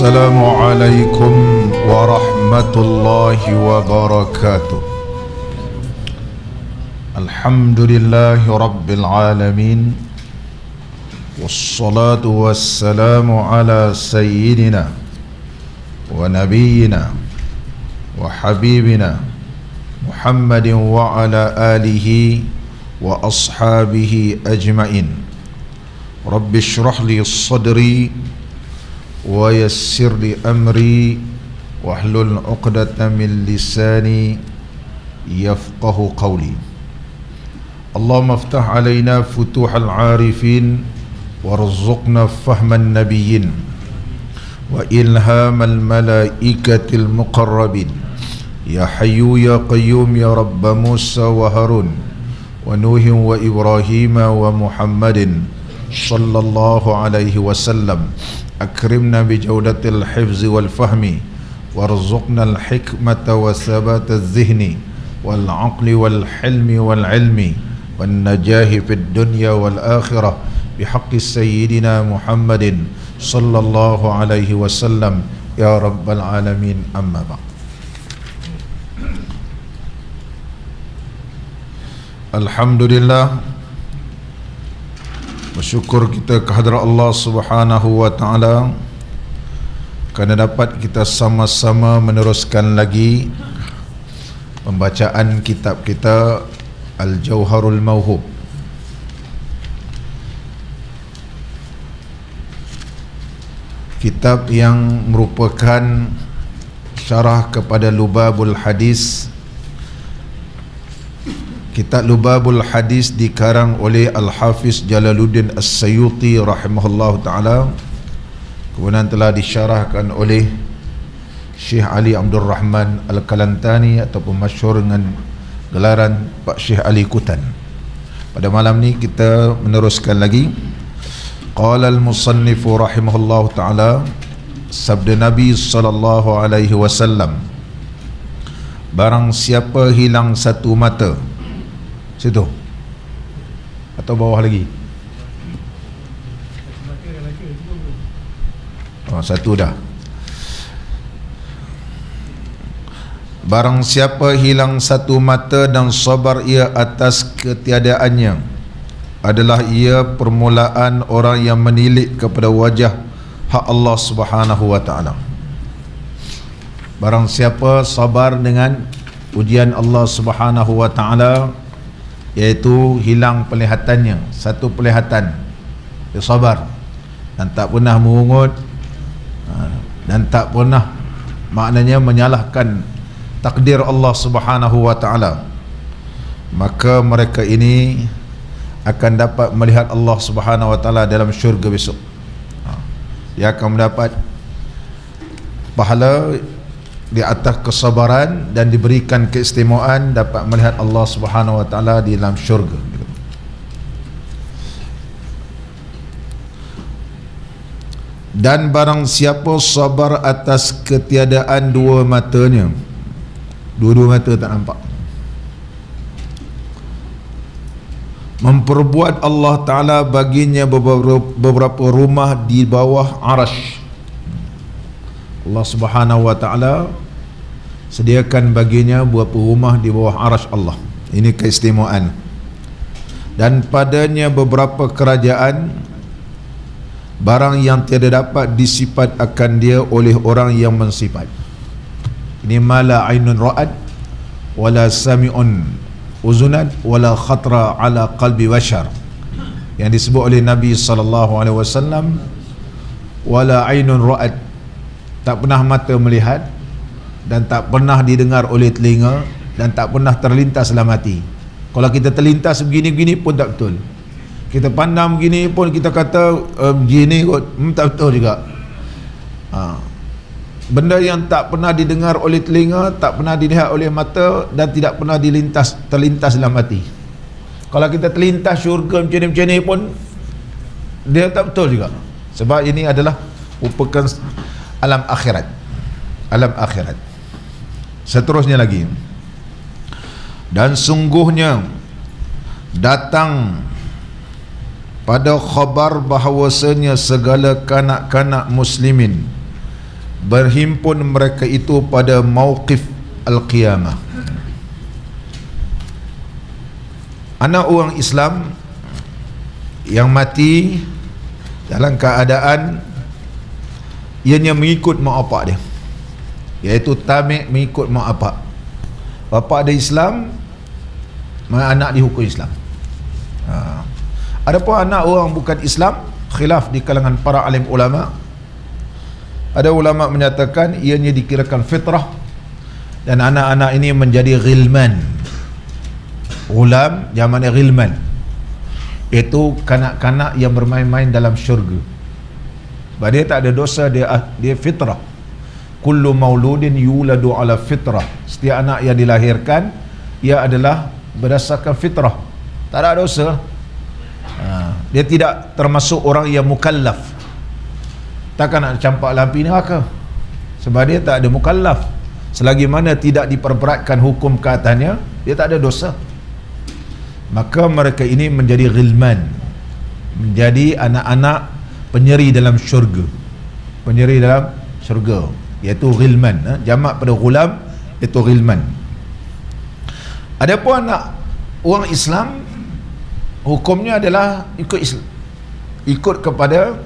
Assalamualaikum warahmatullahi wabarakatuh. Alhamdulillahi rabbil alamin. Wassalatu wassalamu ala sayyidina wa nabiyyina wa habibina Muhammadin wa ala alihi wa ashabihi ajma'in. Rabbi shrah li sadri wa yassir li amri wahlul 'uqdatam min lisani yafqahu qawli. Allahumma iftah alaina futuhal 'arifin warzuqna fahman nabiyyin wa ilhamal malaikatil muqarrabin. Ya hayyu ya qayyum ya rabb Musa wa Harun wa Nuhin wa Ibrahim wa Muhammadin sallallahu alaihi wasallam. Akrimna bi jawdatil hifzi wal fahmi warzuqna al hikmata wa sabata az-zihni wal aqli wal hilmi wal ilmi wan najahi fid dunya wal akhirah bihaqqi sayyidina Muhammadin sallallahu alaihi wasallam ya rabbal alamin. Amma ba'd. Alhamdulillah, bersyukur kita kehadrat Allah Subhanahu wa taala kerana dapat kita sama-sama meneruskan lagi pembacaan kitab kita Al-Jauharul Mauhub. Kitab yang merupakan syarah kepada Lubabul Hadis. Kitab Lubabul Hadis dikarang oleh Al-Hafiz Jalaluddin As-Sayuti rahimahullah ta'ala, kemudian telah disyarahkan oleh Syekh Ali Abdul Rahman Al-Kalantani ataupun masyhur dengan gelaran Pak Syekh Ali Kutan. Pada malam ni kita meneruskan lagi. Qala al-musannifu rahimahullah ta'ala, sabda Nabi sallallahu alaihi wasallam, barang siapa hilang satu mata, situ atau bawah lagi? Oh, satu dah. Barang siapa hilang satu mata dan sabar ia atas ketiadaannya, adalah ia permulaan orang yang menilik kepada wajah hak Allah Subhanahu wa taala. Barang siapa sabar dengan ujian Allah Subhanahu wa taala, iaitu hilang penglihatannya, satu penglihatan, dia sabar dan tak pernah mengungut dan tak pernah maknanya menyalahkan takdir Allah Subhanahu wa taala, maka mereka ini akan dapat melihat Allah Subhanahu wa taala dalam syurga besok. Dia akan mendapat pahala di atas kesabaran dan diberikan keistimewaan dapat melihat Allah Subhanahu wa taala di dalam syurga. Dan barang siapa sabar atas ketiadaan dua matanya, dua-dua mata tak nampak, memperbuat Allah Ta'ala baginya beberapa rumah di bawah arash. Allah Subhanahu wa Ta'ala sediakan baginya beberapa rumah di bawah arash Allah. Ini keistimewaan. Dan padanya beberapa kerajaan, barang yang tiada dapat disifat akan dia oleh orang yang mensifat. Ini mala ainun ra'ad wala sami'un uzunat wala khatra ala qalbi bashar, yang disebut oleh Nabi sallallahu alaihi wasallam, wala ainun ra'ad, tak pernah mata melihat dan tak pernah didengar oleh telinga dan tak pernah terlintas dalam hati. Kalau kita terlintas begini-begini pun tak betul, kita pandang begini pun kita kata begini kot, tak betul juga. Benda yang tak pernah didengar oleh telinga, tak pernah dilihat oleh mata dan tidak pernah terlintas dalam hati. Kalau kita terlintas syurga macam ni pun dia tak betul juga, sebab ini adalah merupakan alam akhirat. Alam akhirat. Seterusnya lagi, dan sungguhnya datang pada khabar bahawasanya segala kanak-kanak muslimin berhimpun mereka itu pada mauqif al-qiyamah. Anak orang Islam yang mati dalam keadaan ianya mengikut mak bapak dia, iaitu tamek mengikut mak bapak. Bapak dia Islam, anak dihukum Islam. Adapun anak orang bukan Islam, khilaf di kalangan para alim ulama. Ada ulama menyatakan ianya dikirakan fitrah, dan anak-anak ini menjadi ghilman. Ulam zamannya ghilman, iaitu kanak-kanak yang bermain-main dalam syurga. Sebab dia tak ada dosa, dia fitrah. Kullu mauludin yuladu ala fitrah. Setiap anak yang dilahirkan, ia adalah berdasarkan fitrah, tak ada dosa. Dia tidak termasuk orang yang mukallaf. Takkan nak campak lampi neraka, sebab dia tak ada mukallaf. Selagi mana tidak diperberatkan hukum ke atasnya, dia tak ada dosa. Maka mereka ini menjadi ghilman, menjadi anak-anak penyeri dalam syurga. Penyeri dalam syurga, iaitu ghilman. Jamak pada ghulam, iaitu ghilman. Adapun anak orang Islam, hukumnya adalah ikut kepada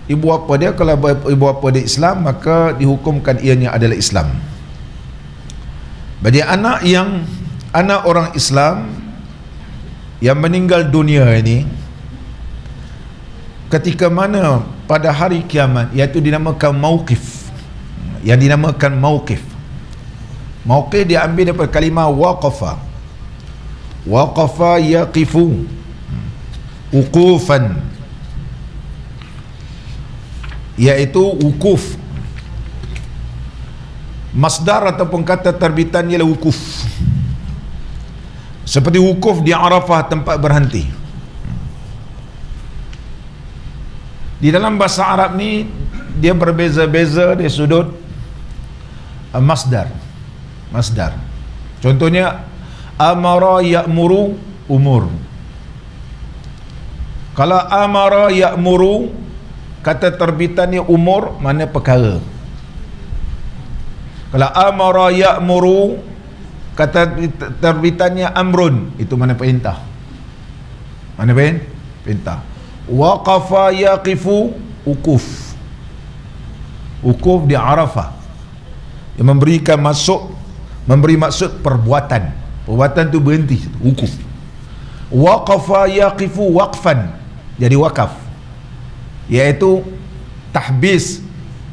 ibu bapa dia. Kalau ibu bapa dia Islam, maka dihukumkan ianya adalah Islam. Bagi anak orang Islam yang meninggal dunia ini, ketika mana pada hari kiamat, iaitu dinamakan mauqif. Yang dinamakan mauqif. Mauqif diambil daripada kalimah waqafa. Waqafa yaqifu, wuqufan, iaitu wukuf. Masdar ataupun kata terbitan ialah wukuf. Seperti wukuf di Arafah, tempat berhenti. Di dalam bahasa Arab ni dia berbeza-beza dari sudut masdar. Contohnya amara ya'muru, umur. Kalau amara ya'muru, kata terbitannya umur, mana perkara. Kalau amara ya'muru, kata terbitannya amrun, itu mana perintah. Mana perintah. Waqafa yaqifu, ukuf. Ukuf di Arafah, yang memberi maksud perbuatan. Perbuatan tu berhenti, ukuf. Waqafa yaqifu waqfan, jadi wakaf, iaitu tahbis,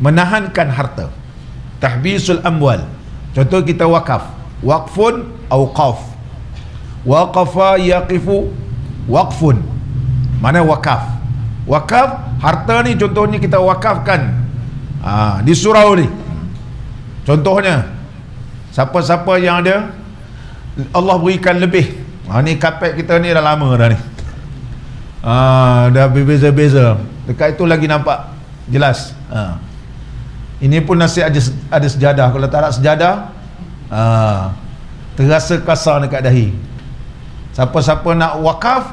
menahankan harta. Tahbisul amwal. Contoh kita wakaf, waqfun awqaf. Waqafa yaqifu waqfun, mana wakaf. Wakaf harta ni, contohnya kita wakafkan di surau ni. Contohnya siapa-siapa yang ada Allah berikan lebih, ni kapet kita ni dah lama dah ni, dah berbeza-beza. Dekat itu lagi nampak jelas. Ini pun nasi ada sejadah. Kalau tak ada sejadah, terasa kasar dekat dahi. Siapa-siapa nak wakaf,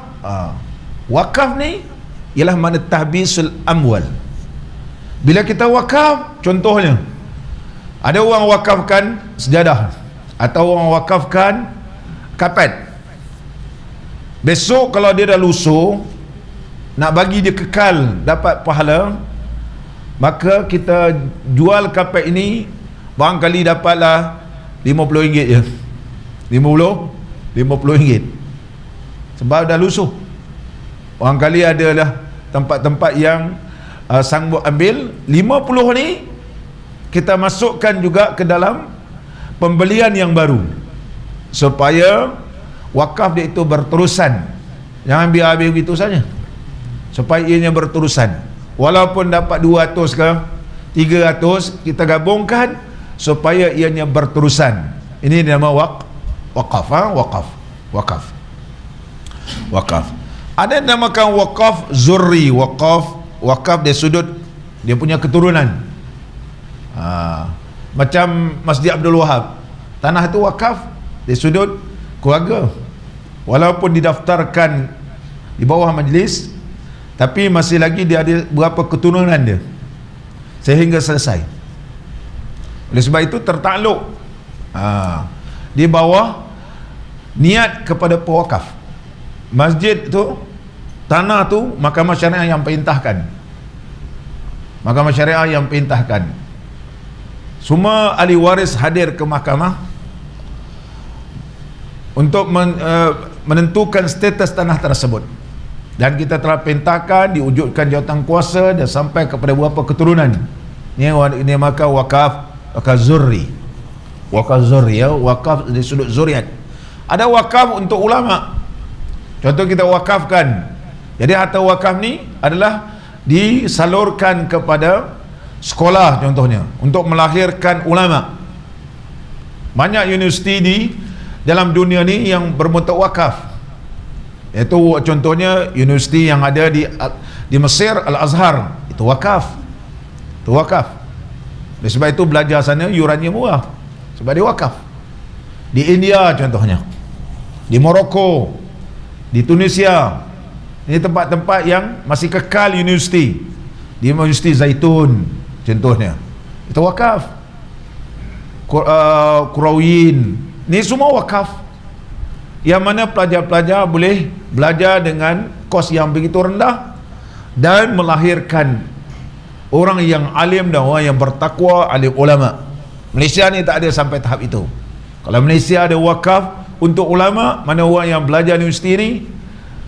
wakaf ni ialah mana tahbisul amwal. Bila kita wakaf, contohnya ada orang wakafkan sejadah, atau orang wakafkan kapet. Besok kalau dia dah lusuh, nak bagi dia kekal dapat pahala, maka kita jual kapet ini, barangkali dapatlah RM50 je. RM50. Sebab dah lusuh. Barangkali adalah tempat-tempat yang sanggup ambil. 50 ni kita masukkan juga ke dalam pembelian yang baru, supaya wakaf dia itu berterusan. Jangan biar habis begitu saja, supaya ianya berterusan. Walaupun dapat 200 ke 300, kita gabungkan supaya ianya berterusan. Ini nama wakaf. Wakaf. Ada yang namakan wakaf zurri. Wakaf dari sudut dia punya keturunan. Macam Masjid Abdul Wahab, tanah itu wakaf dari sudut keluarga. Walaupun didaftarkan di bawah majlis, tapi masih lagi dia ada berapa keturunan dia sehingga selesai. Oleh sebab itu tertakluk di bawah niat kepada pewakaf. Masjid tu, tanah tu, mahkamah syariah yang perintahkan. Mahkamah syariah yang perintahkan. Semua ahli waris hadir ke mahkamah untuk menentukan status tanah tersebut. Dan kita telah perintahkan, diwujudkan jawatan kuasa dan sampai kepada beberapa keturunan. Ini maka wakaf zurri. Wakaf zurri, ya, wakaf di sudut zuriat. Ada wakaf untuk ulama. Contoh kita wakafkan. Jadi harta wakaf ni adalah disalurkan kepada sekolah contohnya untuk melahirkan ulama. Banyak universiti di dalam dunia ni yang berbentuk wakaf. Iaitu contohnya universiti yang ada di Mesir, Al-Azhar, itu wakaf. Itu wakaf. Oleh sebab itu belajar sana yurannya murah sebab dia wakaf. Di India contohnya, di Morocco, di Tunisia, ini tempat-tempat yang masih kekal universiti. Di Universiti Zaitun contohnya, itu wakaf. Kurawin, ini semua wakaf, yang mana pelajar-pelajar boleh belajar dengan kos yang begitu rendah dan melahirkan orang yang alim dan orang yang bertakwa, alim ulama. Malaysia ni tak ada sampai tahap itu. Kalau Malaysia ada wakaf untuk ulama, mana orang yang belajar universiti ni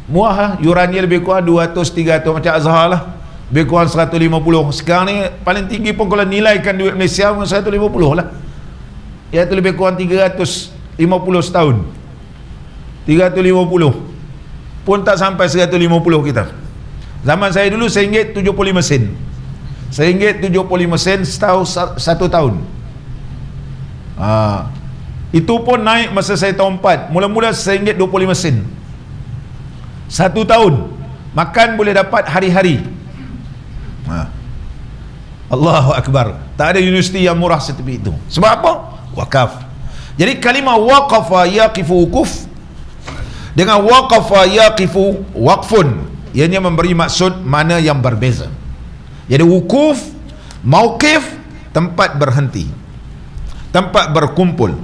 murah lah, yurannya lebih kurang 200-300 macam Azhar lah, lebih kurang 150. Sekarang ni paling tinggi pun kalau nilaikan duit Malaysia pun 150 lah, iaitu lebih kurang 350 setahun. 350 pun tak sampai 150 kita. Zaman saya dulu RM1.75 sen. RM1.75 sen satu tahun. Itu pun naik masa saya tahun 4. Mula-mula RM1.25 sen satu tahun. Makan boleh dapat hari-hari. Allahu Akbar. Tak ada universiti yang murah seperti itu. Sebab apa? Wakaf. Jadi kalimah waqafa yaqifu wukuf dengan waqafa yaqifu waqfun, ianya memberi maksud mana yang berbeza. Jadi wukuf, mauqif, tempat berhenti, tempat berkumpul.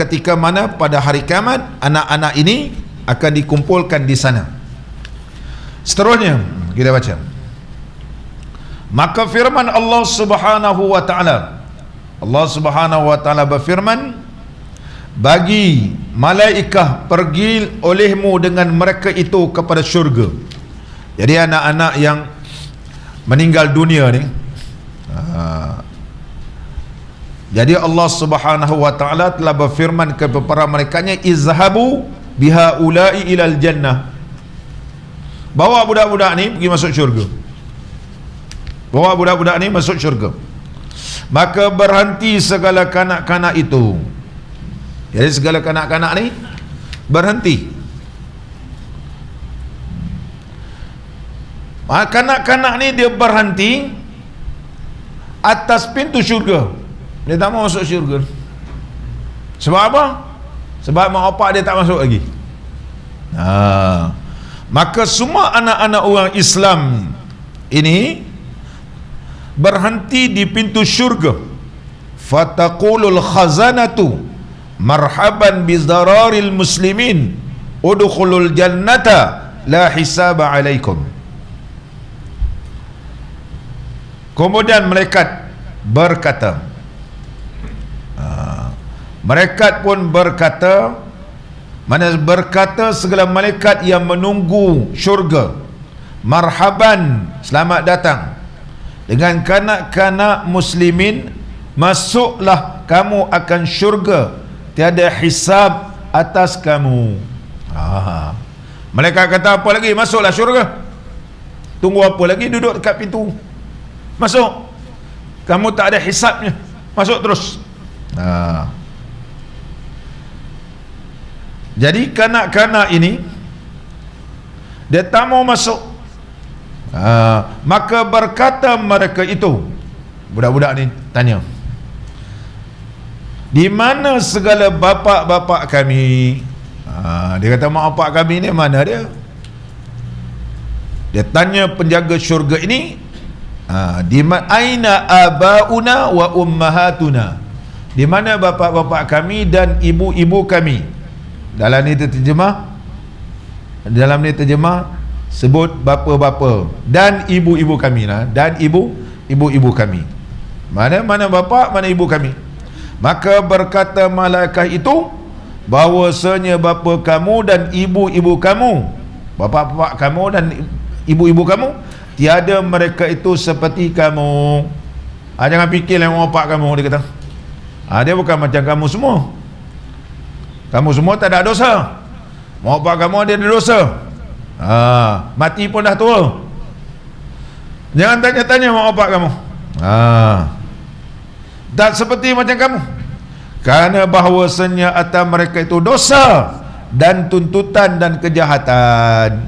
Ketika mana pada hari kiamat anak-anak ini akan dikumpulkan di sana. Seterusnya kita baca. Maka firman Allah Subhanahu wa taala, Allah Subhanahu wa taala berfirman, bagi malaikah pergi olehmu dengan mereka itu kepada syurga. Jadi anak-anak yang meninggal dunia ni, jadi Allah Subhanahu wa taala telah berfirman kepada para malaikatnya, izhabu biha ulai ilal jannah, bawa budak-budak ni pergi masuk syurga. Bawa budak-budak ni masuk syurga. Maka berhenti segala kanak-kanak itu. Jadi segala kanak-kanak ni berhenti. Kanak-kanak ni dia berhenti atas pintu syurga. Dia tak mau masuk syurga. Sebab apa? Sebab mak bapak dia tak masuk lagi. Maka semua anak-anak orang Islam ini berhenti di pintu syurga. Fataqulul khazanatu marhaban bizararil muslimin udkhulul jannata la hisaba alaikum. Kemudian malaikat berkata, malaikat pun berkata, mana berkata segala malaikat yang menunggu syurga, marhaban, selamat datang dengan kanak-kanak muslimin, masuklah kamu akan syurga, tiada hisab atas kamu. Malaikat kata apa lagi? Masuklah syurga. Tunggu apa lagi? Duduk dekat pintu. Masuk. Kamu tak ada hisabnya. Masuk terus. Jadi kanak-kanak ini dia tak mau masuk. Maka berkata mereka itu, budak-budak ni tanya, di mana segala bapa-bapa kami? Dia kata mak bapak kami ni mana dia? Dia tanya penjaga syurga ini, Aina abauna wa ummahatuna, di mana bapa-bapa kami dan ibu-ibu kami. Dalam ni terjemah sebut bapa-bapa dan ibu-ibu kami lah, dan ibu-ibu kami. Mana bapa, mana ibu kami. Maka berkata malaikat itu, bahwasanya bapa kamu dan ibu-ibu kamu, bapa-bapa kamu dan ibu-ibu kamu, tiada mereka itu seperti kamu. Jangan fikir yang bapa kamu, dia kata. Dia bukan macam kamu semua. Kamu semua tak ada dosa. Bapa kamu dia ada dosa. Mati pun dah tua. Jangan tanya-tanya mak bapak kamu. Tak seperti macam kamu. Kerana bahawasanya atas mereka itu dosa dan tuntutan dan kejahatan.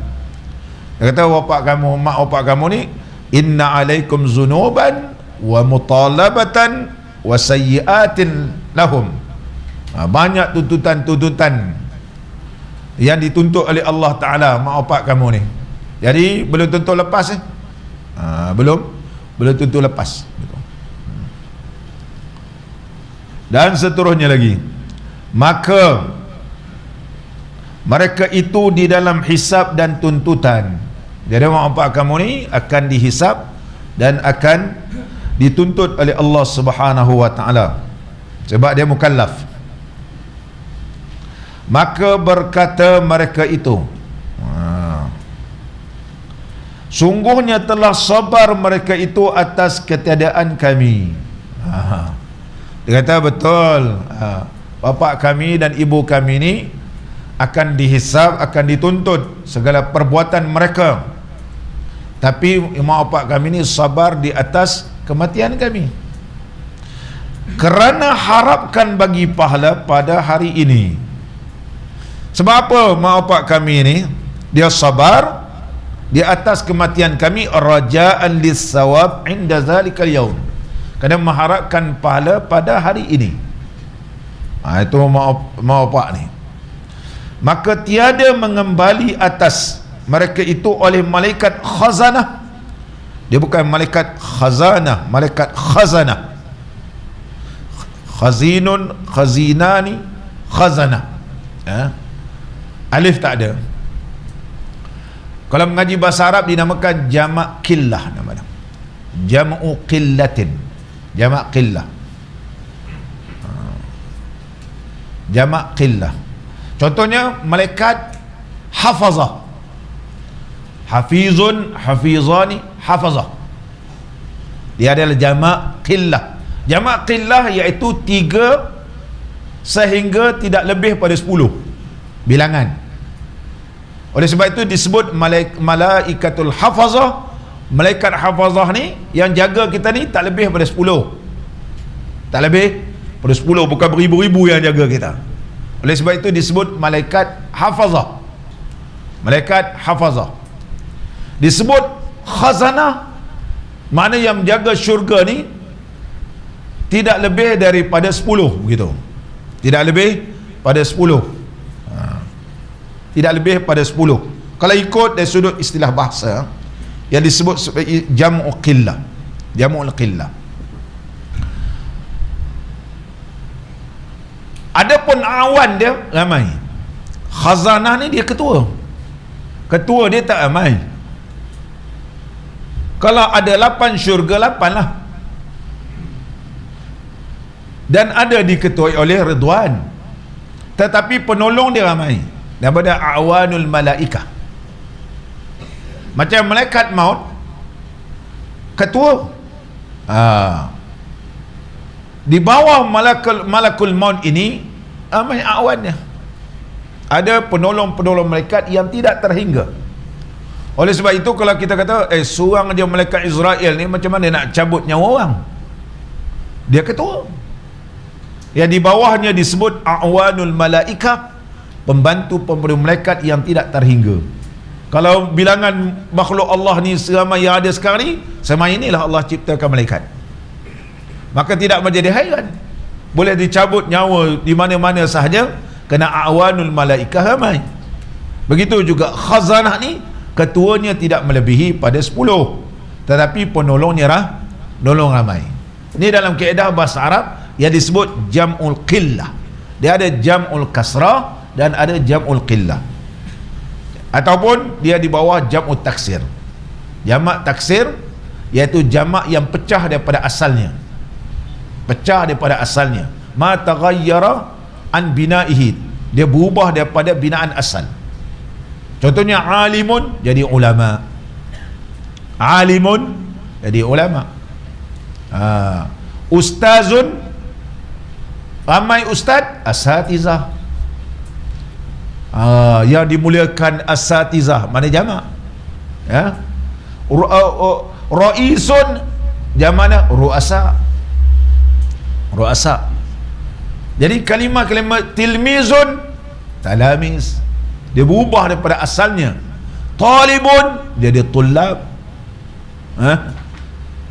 Dia kata bapak kamu, mak bapak kamu ni, inna alaikum zunuban wa mutalabatan wa sayyiatin lahum. Banyak tuntutan-tuntutan yang dituntut oleh Allah Ta'ala mak bapak kamu ni. Jadi belum tentu lepas belum tentu lepas. Dan seterusnya lagi, maka mereka itu di dalam hisab dan tuntutan. Jadi mak bapak kamu ni akan dihisab dan akan dituntut oleh Allah Subhanahu wa Ta'ala, sebab dia mukallaf. Maka berkata mereka itu, sungguhnya telah sabar mereka itu atas ketiadaan kami. Dia kata betul, bapa kami dan ibu kami ni akan dihisab, akan dituntut segala perbuatan mereka, tapi mak bapak kami ni sabar di atas kematian kami, kerana harapkan bagi pahala pada hari ini. Sebab apa mak bapak kami ni dia sabar di atas kematian kami? Raja'an lis-sawab 'inda zalikal yaum, kerana mengharapkan pahala pada hari ini. Itu mak bapak ni. Maka tiada mengembali atas mereka itu oleh malaikat khazanah. Dia bukan malaikat khazanah, malaikat khazanah. Khazinun, khazinani, khazanah. Alif tak ada. Kalau mengaji bahasa Arab dinamakan jamak qillah, nama dia. Jam'u qillatin. Jamak qillah. Jamak qillah. Contohnya malaikat hafazah. Hafizun, hafizani, hafazah. Dia adalah jamak qillah. Jamak qillah iaitu 3 sehingga tidak lebih pada 10 bilangan. Oleh sebab itu disebut malaikatul hafazah. Malaikat hafazah ni yang jaga kita ni tak lebih pada 10. Tak lebih pada 10, bukan beribu-ribu yang jaga kita. Oleh sebab itu disebut malaikat hafazah. Malaikat hafazah. Disebut khazanah, mana yang menjaga syurga ni tidak lebih daripada 10, begitu. Tidak lebih pada 10. Tidak lebih pada 10. Kalau ikut dari sudut istilah bahasa, yang disebut sebagai jam'u qillah. Jam'ul qillah. Adapun awan dia ramai. Khazanah ni dia ketua. Ketua dia tak ramai. Kalau ada 8 syurga, 8 lah. Dan ada diketuai oleh Ridwan. Tetapi penolong dia ramai. Daripada awanul malaikah. Macam malaikat maut, ketua. Di bawah malakul maut ini ramai awannya. Ada penolong-penolong malaikat yang tidak terhingga. Oleh sebab itu kalau kita kata seorang dia malaikat Israel ni macam mana nak cabut nyawa orang, dia ketua. Yang di bawahnya disebut awanul malaikah, pembantu-pembantu malaikat yang tidak terhingga. Kalau bilangan makhluk Allah ni seramai yang ada sekarang ni, semai inilah Allah ciptakan malaikat. Maka tidak menjadi hairan, boleh dicabut nyawa di mana-mana sahaja, kerana awanul malaikah ramai. Begitu juga khazanah ni, ketuanya tidak melebihi pada 10. tetapi penolongnya nolong ramai. Ini dalam kaedah bahasa Arab yang disebut jam'ul qillah. Dia ada jam'ul kasrah dan ada jam'ul qillah, ataupun dia di bawah jam'ul taksir. Jamak taksir iaitu jamak yang pecah daripada asalnya, ma taghayyara an binaihi, dia berubah daripada binaan asal. Contohnya alimun jadi ulama, ustazun, ramai ustaz, asatizah. Yang dimuliakan asatizah, mana jamak? Ya. Ra'isun jamaknya ru'asa. Jadi kalimah-kalimah tilmizun, talamis, dia berubah daripada asalnya. Talibun jadi tullab.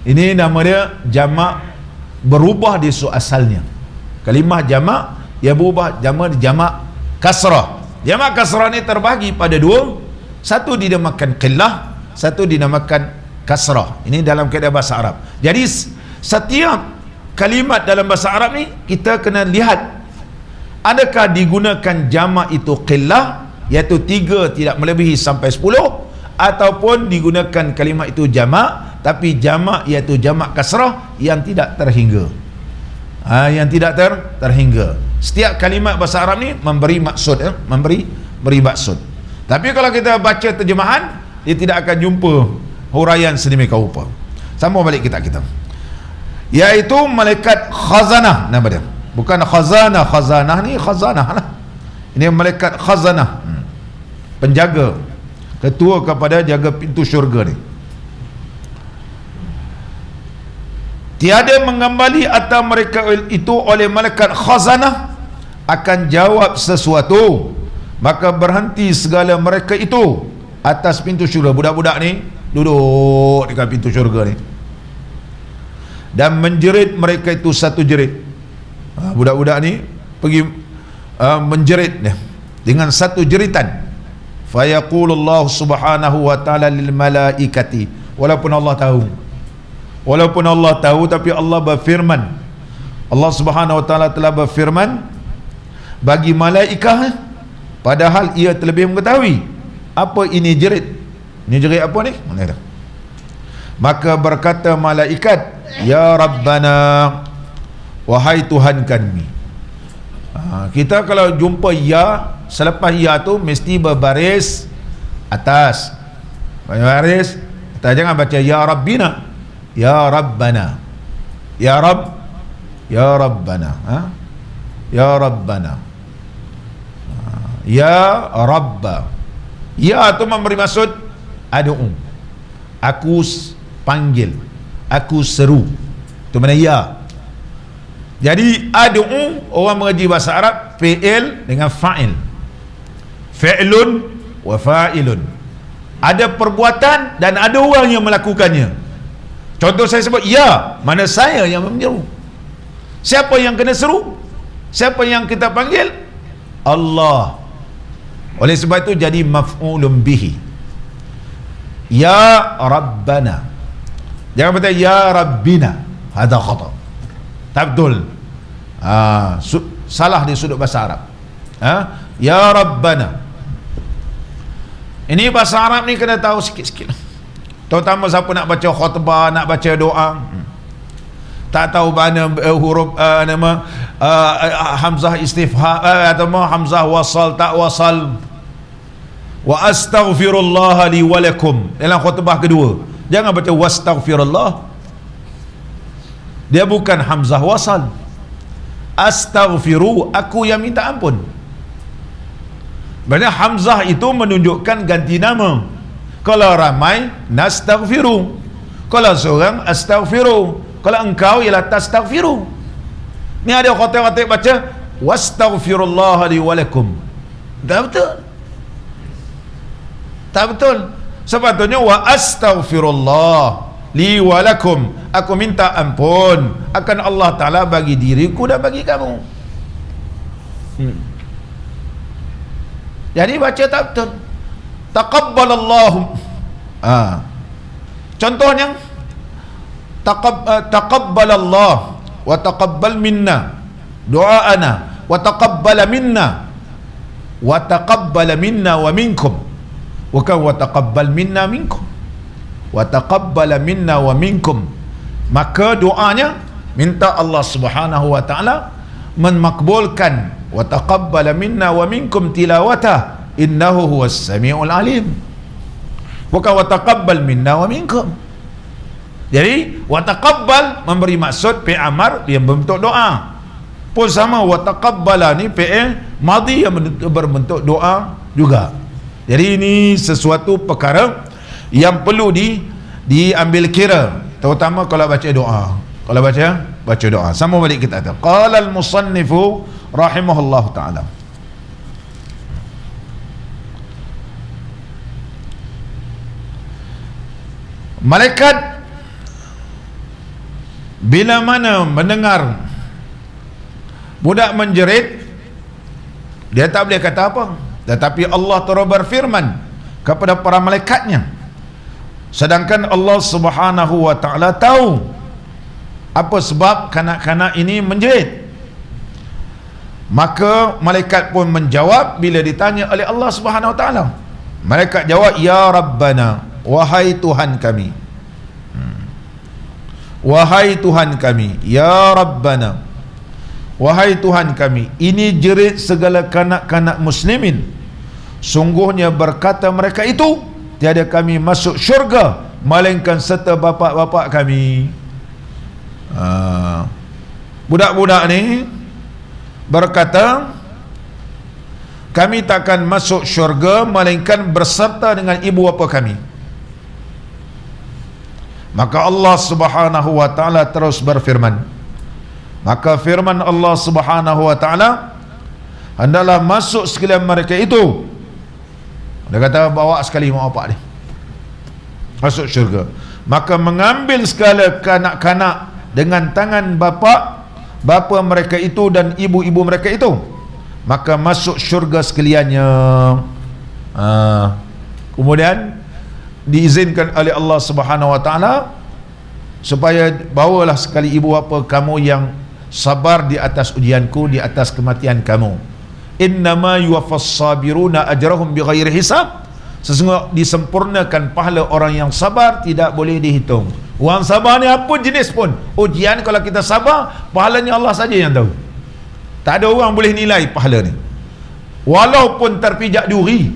Ini nama dia jamak berubah di asalnya. Kalimah jamak yang berubah jamak kasrah. Jamak kasrah ni terbahagi pada dua. Satu dinamakan qillah, satu dinamakan kasrah. Ini dalam kaedah bahasa Arab. Jadi setiap kalimat dalam bahasa Arab ni kita kena lihat adakah digunakan jamak itu qillah, iaitu 3 tidak melebihi sampai 10, ataupun digunakan kalimat itu jamak tapi jamak iaitu jamak kasrah yang tidak terhingga. Terhingga. Setiap kalimat bahasa Arab ni memberi maksud, memberi maksud. Tapi kalau kita baca terjemahan, dia tidak akan jumpa huraian sedemikian rupa. Sama balik kita iaitu malaikat khazanah nama dia. Bukan khazanah ni khazanah lah. Ini malaikat khazanah, penjaga, ketua kepada jaga pintu syurga ni. Tiada mengembali atas mereka itu oleh malaikat khazanah akan jawab sesuatu, maka berhenti segala mereka itu atas pintu syurga. Budak-budak ni duduk dekat pintu syurga ni dan menjerit mereka itu satu jerit. Budak-budak ni pergi menjerit dengan satu jeritan. Fayaqulullahu subhanahu wa ta'ala lil malaikati, walaupun Allah tahu tapi Allah berfirman, Allah subhanahu wa ta'ala telah berfirman bagi malaikat, padahal ia terlebih mengetahui apa ini jerit. Ini jerit apa ni? Mana dah? Maka berkata malaikat, ya Rabbana, wahai Tuhan kami. Kita kalau jumpa ya, selepas ya tu mesti berbaris atas. Berbaris atas, jangan baca ya Rabbina, ya Rabbana, ya Rabb, ya Rabbana, ya Rabbana, ya Rabba. Ya tu memberi maksud adu'u, aku panggil, aku seru. Itu mana ya. Jadi adu'u, orang mengaji bahasa Arab, fi'il dengan fa'il, fi'lun wa fa'ilun. Ada perbuatan dan ada orang yang melakukannya. Contoh saya sebut ya, mana saya yang menyeru. Siapa yang kena seru? Siapa yang kita panggil? Allah. Oleh sebab itu jadi maf'ulun bihi. Ya Rabbana, jangan kata ya Rabbina, hadha khata, tak betul. Salah di sudut bahasa Arab. Ya Rabbana. Ini bahasa Arab ni kena tahu sikit-sikit, terutama siapa nak baca khutbah, nak baca doa, tak tahu mana huruf hamzah istifham atau hamzah wasal, tak wasal. Wa astaghfirullah li wa lakum, dalam khutbah kedua jangan baca wastaghfirullah, dia bukan hamzah wasal. Astaghfiru, aku yang minta ampun. Maksudnya hamzah itu menunjukkan ganti nama. Kalau ramai nastaghfiru, kalau seorang astaghfiru, kalau engkau ialah tastaghfiru. Ni ada khatib baca wastaghfirullah li wa lakum. Tak betul. Tak betul. Sepatutnya wa astaghfirullah li wa lakum, aku minta ampun akan Allah Ta'ala bagi diriku dan bagi kamu. Jadi baca tak betul. Taqabbalallahu. Contohnya taqabbalallah wa taqabbal minna du'aana wa taqabbala minna wa taqabbala minna wa minkum, bukan wa taqabbal minna minkum, wa taqabbala minna wa minkum. Maka doanya minta Allah Subhanahu wa taala memakbulkan wa taqabbala minna wa minkum tilawatah innahu huwas samiul alim, bukan wa taqabbal minna wa minkum. Jadi wa taqabbal memberi maksud fi'il amar, dia berbentuk doa pun sama. Wa taqabbala ni fi'il madhi yang berbentuk doa juga. Jadi ini sesuatu perkara yang perlu diambil kira, terutama kalau baca doa. Kalau baca doa. Sama balik kita tu. Qala al-musannifu rahimahullah ta'ala. Malaikat bila mana mendengar budak menjerit, dia tak boleh kata apa, tetapi Allah terus berfirman kepada para malaikatnya, sedangkan Allah Subhanahu wa ta'ala tahu apa sebab kanak-kanak ini menjerit. Maka malaikat pun menjawab bila ditanya oleh Allah Subhanahu wa ta'ala. Malaikat jawab, ya Rabbana, wahai Tuhan kami, wahai Tuhan kami, ya Rabbana, wahai Tuhan kami, ini jerit segala kanak-kanak muslimin. Sungguhnya berkata mereka itu, tiada kami masuk syurga melainkan serta bapa-bapa kami. Budak-budak ni berkata, kami takkan masuk syurga melainkan berserta dengan ibu bapa kami. Maka Allah Subhanahu wa ta'ala terus berfirman. Maka firman Allah Subhanahu wa ta'ala, hendaklah masuk sekalian mereka itu. Dia kata bawa sekali mak bapak dia masuk syurga. Maka mengambil segala kanak-kanak dengan tangan bapa mereka itu dan ibu-ibu mereka itu, maka masuk syurga sekaliannya. Kemudian diizinkan oleh Allah Subhanahu wa ta'ala supaya bawalah sekali ibu bapa kamu yang sabar di atas ujianku, di atas kematian kamu. Innama yuwaffas sabiruna ajrahum bighairi hisab. Sesungguhnya disempurnakan pahala orang yang sabar tidak boleh dihitung. Orang sabar ni apa jenis pun ujian, kalau kita sabar, pahalanya Allah saja yang tahu. Tak ada orang boleh nilai pahala ni. Walaupun terpijak duri,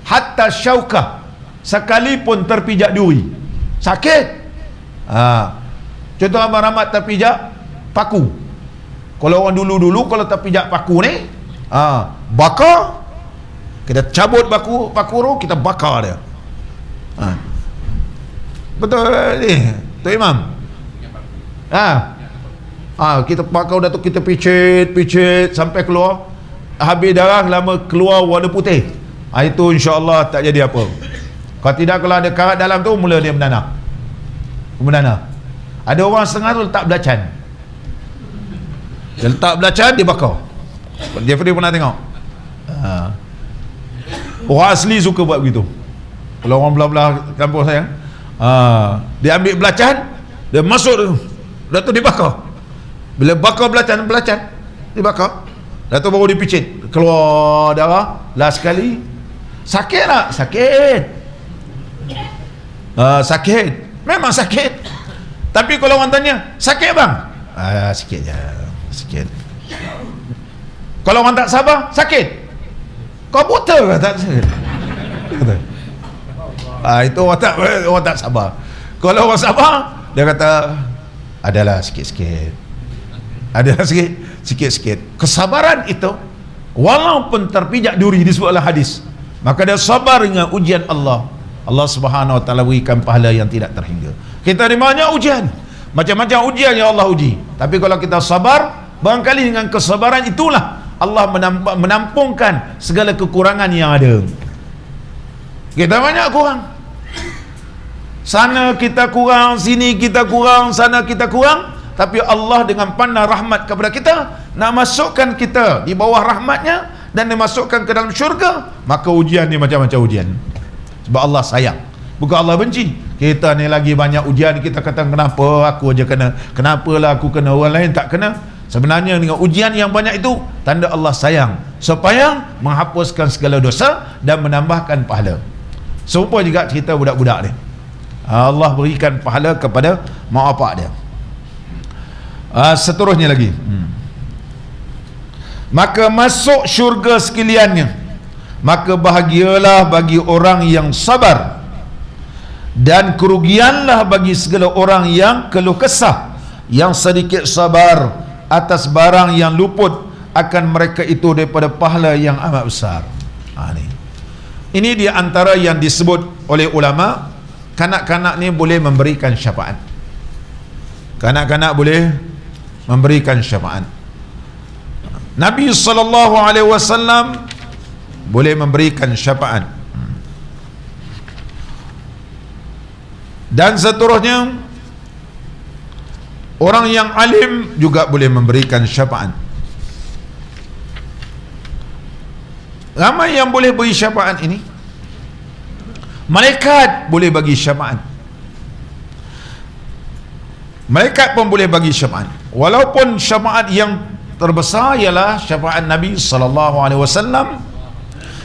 hatta syaukah, sekalipun terpijak duri sakit. Contoh Abang Rahmat terpijak paku. Kalau orang dulu-dulu kalau terpijak paku ni, bakar, kita cabut paku tu, kita bakar dia. Betul ni Tok Imam. Kita bakar dah tu, kita picit sampai keluar, habis darah, lama keluar warna putih. Itu insya-Allah tak jadi apa. Kalau tidak, kalau ada karat dalam tu, mula dia menanah. Ada orang setengah tu letak belacan. Dia letak belacan, dia bakar. Jeffrey pernah tengok. Orang asli suka buat begitu. Kalau orang belah-belah kampung saya, dia ambil belacan, dia masuk tu, dah tu dia bakar. Bila bakar belacan dibakar, dah tu baru dipicit, keluar darah. Last sekali, sakit tak? Sakit, memang sakit. Tapi kalau orang tanya, sakit bang? Sikit je, sikit. Kalau orang tak sabar, sakit. Kau buta ke tak sakit? Itu orang tak sabar. Kalau orang sabar, dia kata adalah sikit-sikit. Kesabaran itu, walaupun terpijak duri, disebut dalam hadis, maka dia sabar dengan ujian Allah. Allah Subhanahu wa ta'ala berikan pahala yang tidak terhingga. Kita ada banyak ujian, macam-macam ujian yang Allah uji. Tapi kalau kita sabar, barangkali dengan kesabaran itulah Allah menampungkan segala kekurangan yang ada. Kita banyak kurang, sana kita kurang, sini kita kurang, sana kita kurang. Tapi Allah dengan pandang rahmat kepada kita, nak masukkan kita di bawah rahmatnya dan dimasukkan ke dalam syurga. Maka ujian ni macam-macam ujian, sebab Allah sayang. bukan Allah benci. Kita ni lagi banyak ujian, kita kata kenapa aku aja kena, kenapalah aku kena, orang lain tak kena. Sebenarnya dengan ujian yang banyak itu tanda Allah sayang, supaya menghapuskan segala dosa dan menambahkan pahala. Serupa juga cerita budak-budak ni, Allah berikan pahala kepada mak bapak dia. Seterusnya lagi, maka masuk syurga sekaliannya, maka bahagialah bagi orang yang sabar, dan kerugianlah bagi segala orang yang keluh kesah, yang sedikit sabar atas barang yang luput akan mereka itu daripada pahala yang amat besar. Ini di antara yang disebut oleh ulama, kanak-kanak ni boleh memberikan syafaat. Kanak-kanak boleh memberikan syafaat. Nabi SAW boleh memberikan syafaat. Dan seterusnya, orang yang alim juga boleh memberikan syafaat. Ramai yang boleh beri syafaat ini. Malaikat boleh bagi syafaat. Malaikat pun boleh bagi syafaat. Walaupun syafaat yang terbesar ialah syafaat Nabi SAW,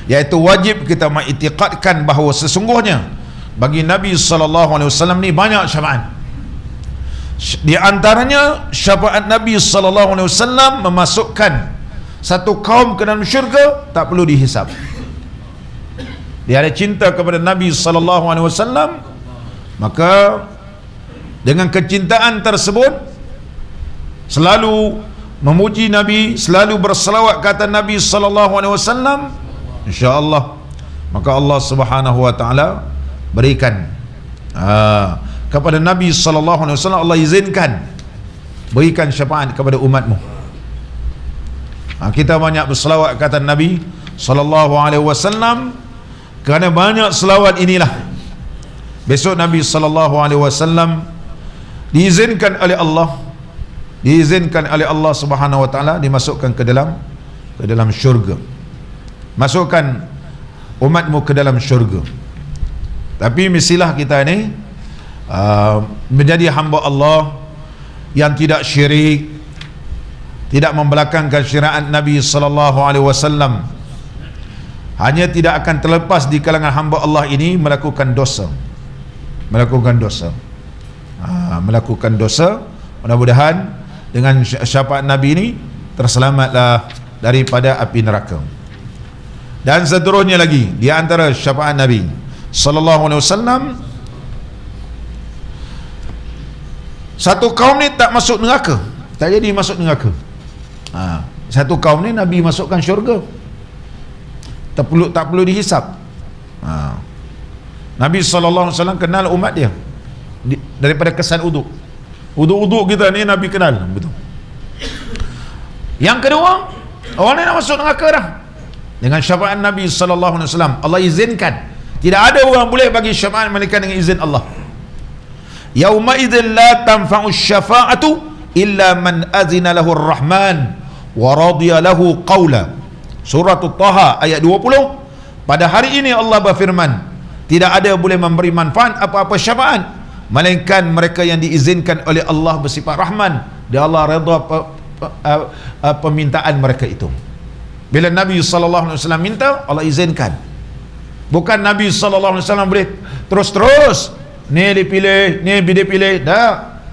iaitu wajib kita mengiktikadkan bahawa sesungguhnya bagi Nabi SAW ni banyak syafaat. Di antaranya syafaat Nabi SAW memasukkan satu kaum ke dalam syurga tak perlu dihisap. Dia ada cinta kepada Nabi SAW, maka dengan kecintaan tersebut selalu memuji Nabi, selalu berselawat kata Nabi SAW, insya-Allah maka Allah Subhanahu wa taala berikan kepada Nabi SAW, Allah izinkan berikan syafaat kepada umatmu. Kita banyak berselawat kata Nabi SAW, kerana banyak selawat inilah besok Nabi SAW diizinkan oleh Allah Subhanahu wa taala dimasukkan ke dalam syurga. Masukkan umatmu ke dalam syurga. Tapi mestilah kita ni menjadi hamba Allah yang tidak syirik, tidak membelakangkan syariat Nabi SAW. Hanya tidak akan terlepas di kalangan hamba Allah ini melakukan dosa. Melakukan dosa. Mudah-mudahan dengan syafaat Nabi ini terselamatlah daripada api neraka. Dan seterusnya lagi di antara syafaat Nabi SAW, satu kaum ni tak masuk neraka, tak jadi masuk neraka. Satu kaum ni Nabi masukkan syurga, tak perlu dihisap. Nabi SAW kenal umat dia daripada kesan uduk kita ni Nabi kenal betul. Yang kedua, orang ni nak masuk neraka dah. Dengan syafaat Nabi SAW Allah izinkan. Tidak ada orang boleh bagi syafaat melainkan dengan izin Allah. Yauma idzin la tanfa'u syafa'atu illa man azina lahu ar-rahman wa radiya lahu qawla. Surah Taha ayat 20. Pada hari ini Allah berfirman, tidak ada boleh memberi manfaat apa-apa syafaat melainkan mereka yang diizinkan oleh Allah bersifat rahman, dia Allah redha permintaan mereka itu. Bila Nabi SAW minta, Allah izinkan. Bukan Nabi SAW boleh terus-terus ni dipilih, ni dipilih, dah.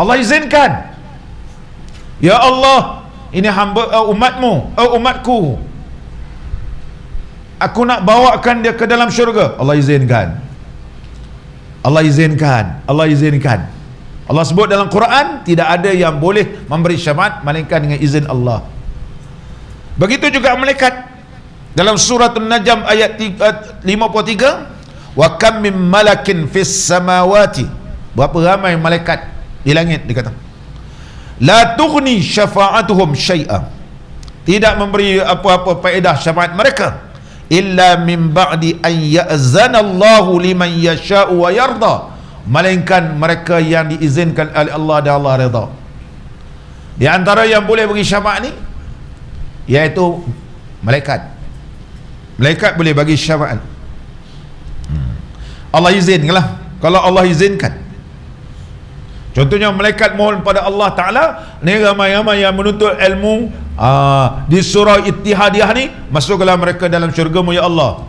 Allah izinkan. Ya Allah, ini hamba umatmu, umatku, aku nak bawakan dia ke dalam syurga. Allah izinkan. Allah sebut dalam Quran, tidak ada yang boleh memberi syafaat melainkan dengan izin Allah. Begitu juga malaikat. Dalam surah An-Najm ayat 53, wa kam min malakin fis samawati, berapa ramai malaikat di langit, dikata la tughni syafa'atuhum syai'a, tidak memberi apa-apa faedah syafaat mereka illa min ba'di an ya'zana Allahu liman yasha'u wa yarda, melainkan mereka yang diizinkan oleh Allah dan Allah redha. Di antara yang boleh bagi syafaat ni iaitu malaikat. Malaikat boleh bagi syafaat. Allah izinkanlah. Kalau Allah izinkan. Contohnya malaikat mohon pada Allah Ta'ala, ni ramai-ramai yang menuntut ilmu di surah Ittihadiyah ni, masuklah mereka dalam syurga-Mu ya Allah.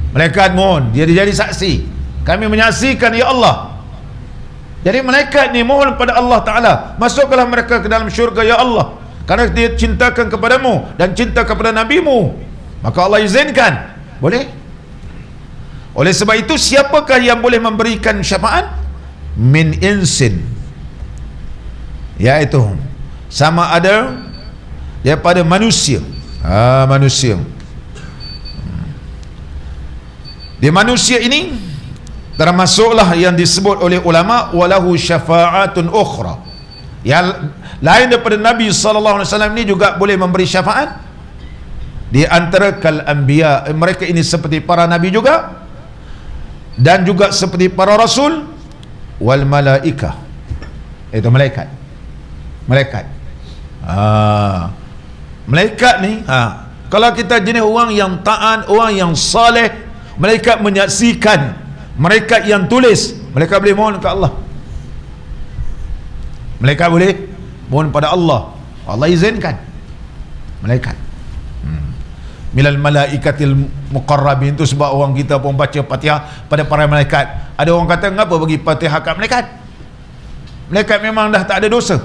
Malaikat mohon, dia jadi saksi, kami menyaksikan ya Allah. Jadi malaikat ni mohon pada Allah Ta'ala, masuklah mereka ke dalam syurga ya Allah, kerana dia cintakan kepadamu dan cinta kepada Nabi-Mu, maka Allah izinkan. Boleh. Oleh sebab itu, siapakah yang boleh memberikan syafaat? Min insin, iaitu sama ada daripada manusia. Manusia. Di manusia ini termasuklah yang disebut oleh ulama walahu syafa'atun ukhra, yang lain daripada Nabi SAW ni juga boleh memberi syafaat. Di antara kal anbiya, mereka ini seperti para nabi juga, dan juga seperti para rasul, wal malaikah, itu malaikat. Malaikat ni kalau kita jenis orang yang taat, orang yang saleh, malaikat menyaksikan, malaikat yang tulis, malaikat boleh mohon ke Allah. Malaikat boleh mohon pada Allah, Allah izinkan. Malaikat milal malaikatil muqarrabin, tu sebab orang kita pun baca Fatihah pada para malaikat. Ada orang kata, ngapa bagi Fatihah kat malaikat? Malaikat memang dah tak ada dosa.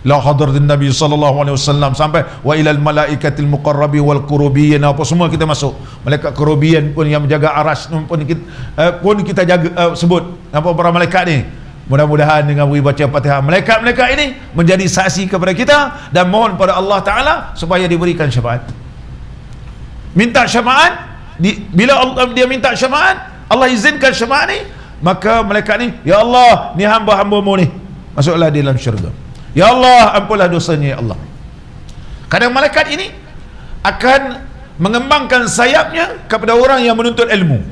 La hadratin Nabi SAW sampai wa ilal malaikatil muqarrabin wal qurubiyin, apa semua kita masuk. Malaikat qurubiyin pun yang menjaga aras pun kita jaga, sebut apa para malaikat ni. Mudah-mudahan dengan beri baca Fatihah, malaikat-malaikat ini menjadi saksi kepada kita dan mohon pada Allah Ta'ala supaya diberikan syafaat. Minta syafaat, bila Allah dia minta syafaat, Allah izinkan syafaat ni, maka malaikat ni, ya Allah, ni hamba-hamba-Mu ni, masuklah di dalam syurga. Ya Allah, ampunlah dosanya ya Allah. Kadang malaikat ini akan mengembangkan sayapnya kepada orang yang menuntut ilmu.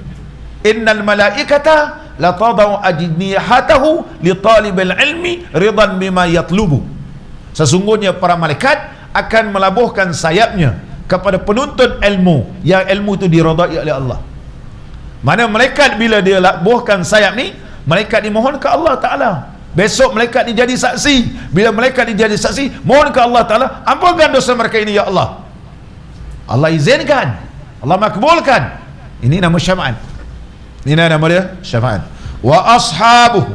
Innal malaikata la tadau ajnihatahu li talibil ilmi ridan bima yatlubu. Sesungguhnya para malaikat akan melabuhkan sayapnya kepada penuntut ilmu, yang ilmu itu diridai oleh Allah. Mana malaikat bila dia labuhkan sayap ni, malaikat dimohon ke Allah Ta'ala. Besok malaikat dia jadi saksi. Bila malaikat dia jadi saksi, mohon ke Allah Ta'ala, ampunkan dosa mereka ini ya Allah. Allah izinkan, Allah makbulkan. Ini nama syafaat. Ini nama dia syafaat. Wa ashabuhu,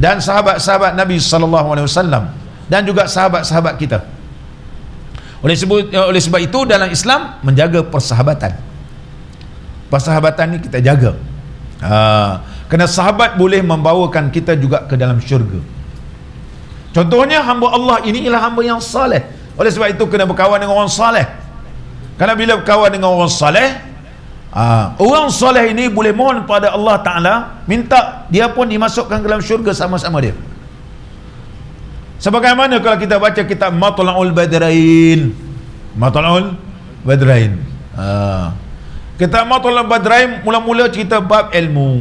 dan sahabat-sahabat Nabi SAW, dan juga sahabat-sahabat kita. Oleh sebab itu dalam Islam menjaga persahabatan. Persahabatan ni kita jaga. Kerana sahabat boleh membawakan kita juga ke dalam syurga. Contohnya hamba Allah ini ialah hamba yang saleh. Oleh sebab itu kena berkawan dengan orang saleh. Kerana bila berkawan dengan orang saleh, orang saleh ini boleh mohon pada Allah Ta'ala, minta dia pun dimasukkan ke dalam syurga sama-sama dia. Sebagaimana kalau kita baca kitab Matla'ul Badrain, Matla'ul Badrain, kitab Matla'ul Badrain mula-mula cerita bab ilmu.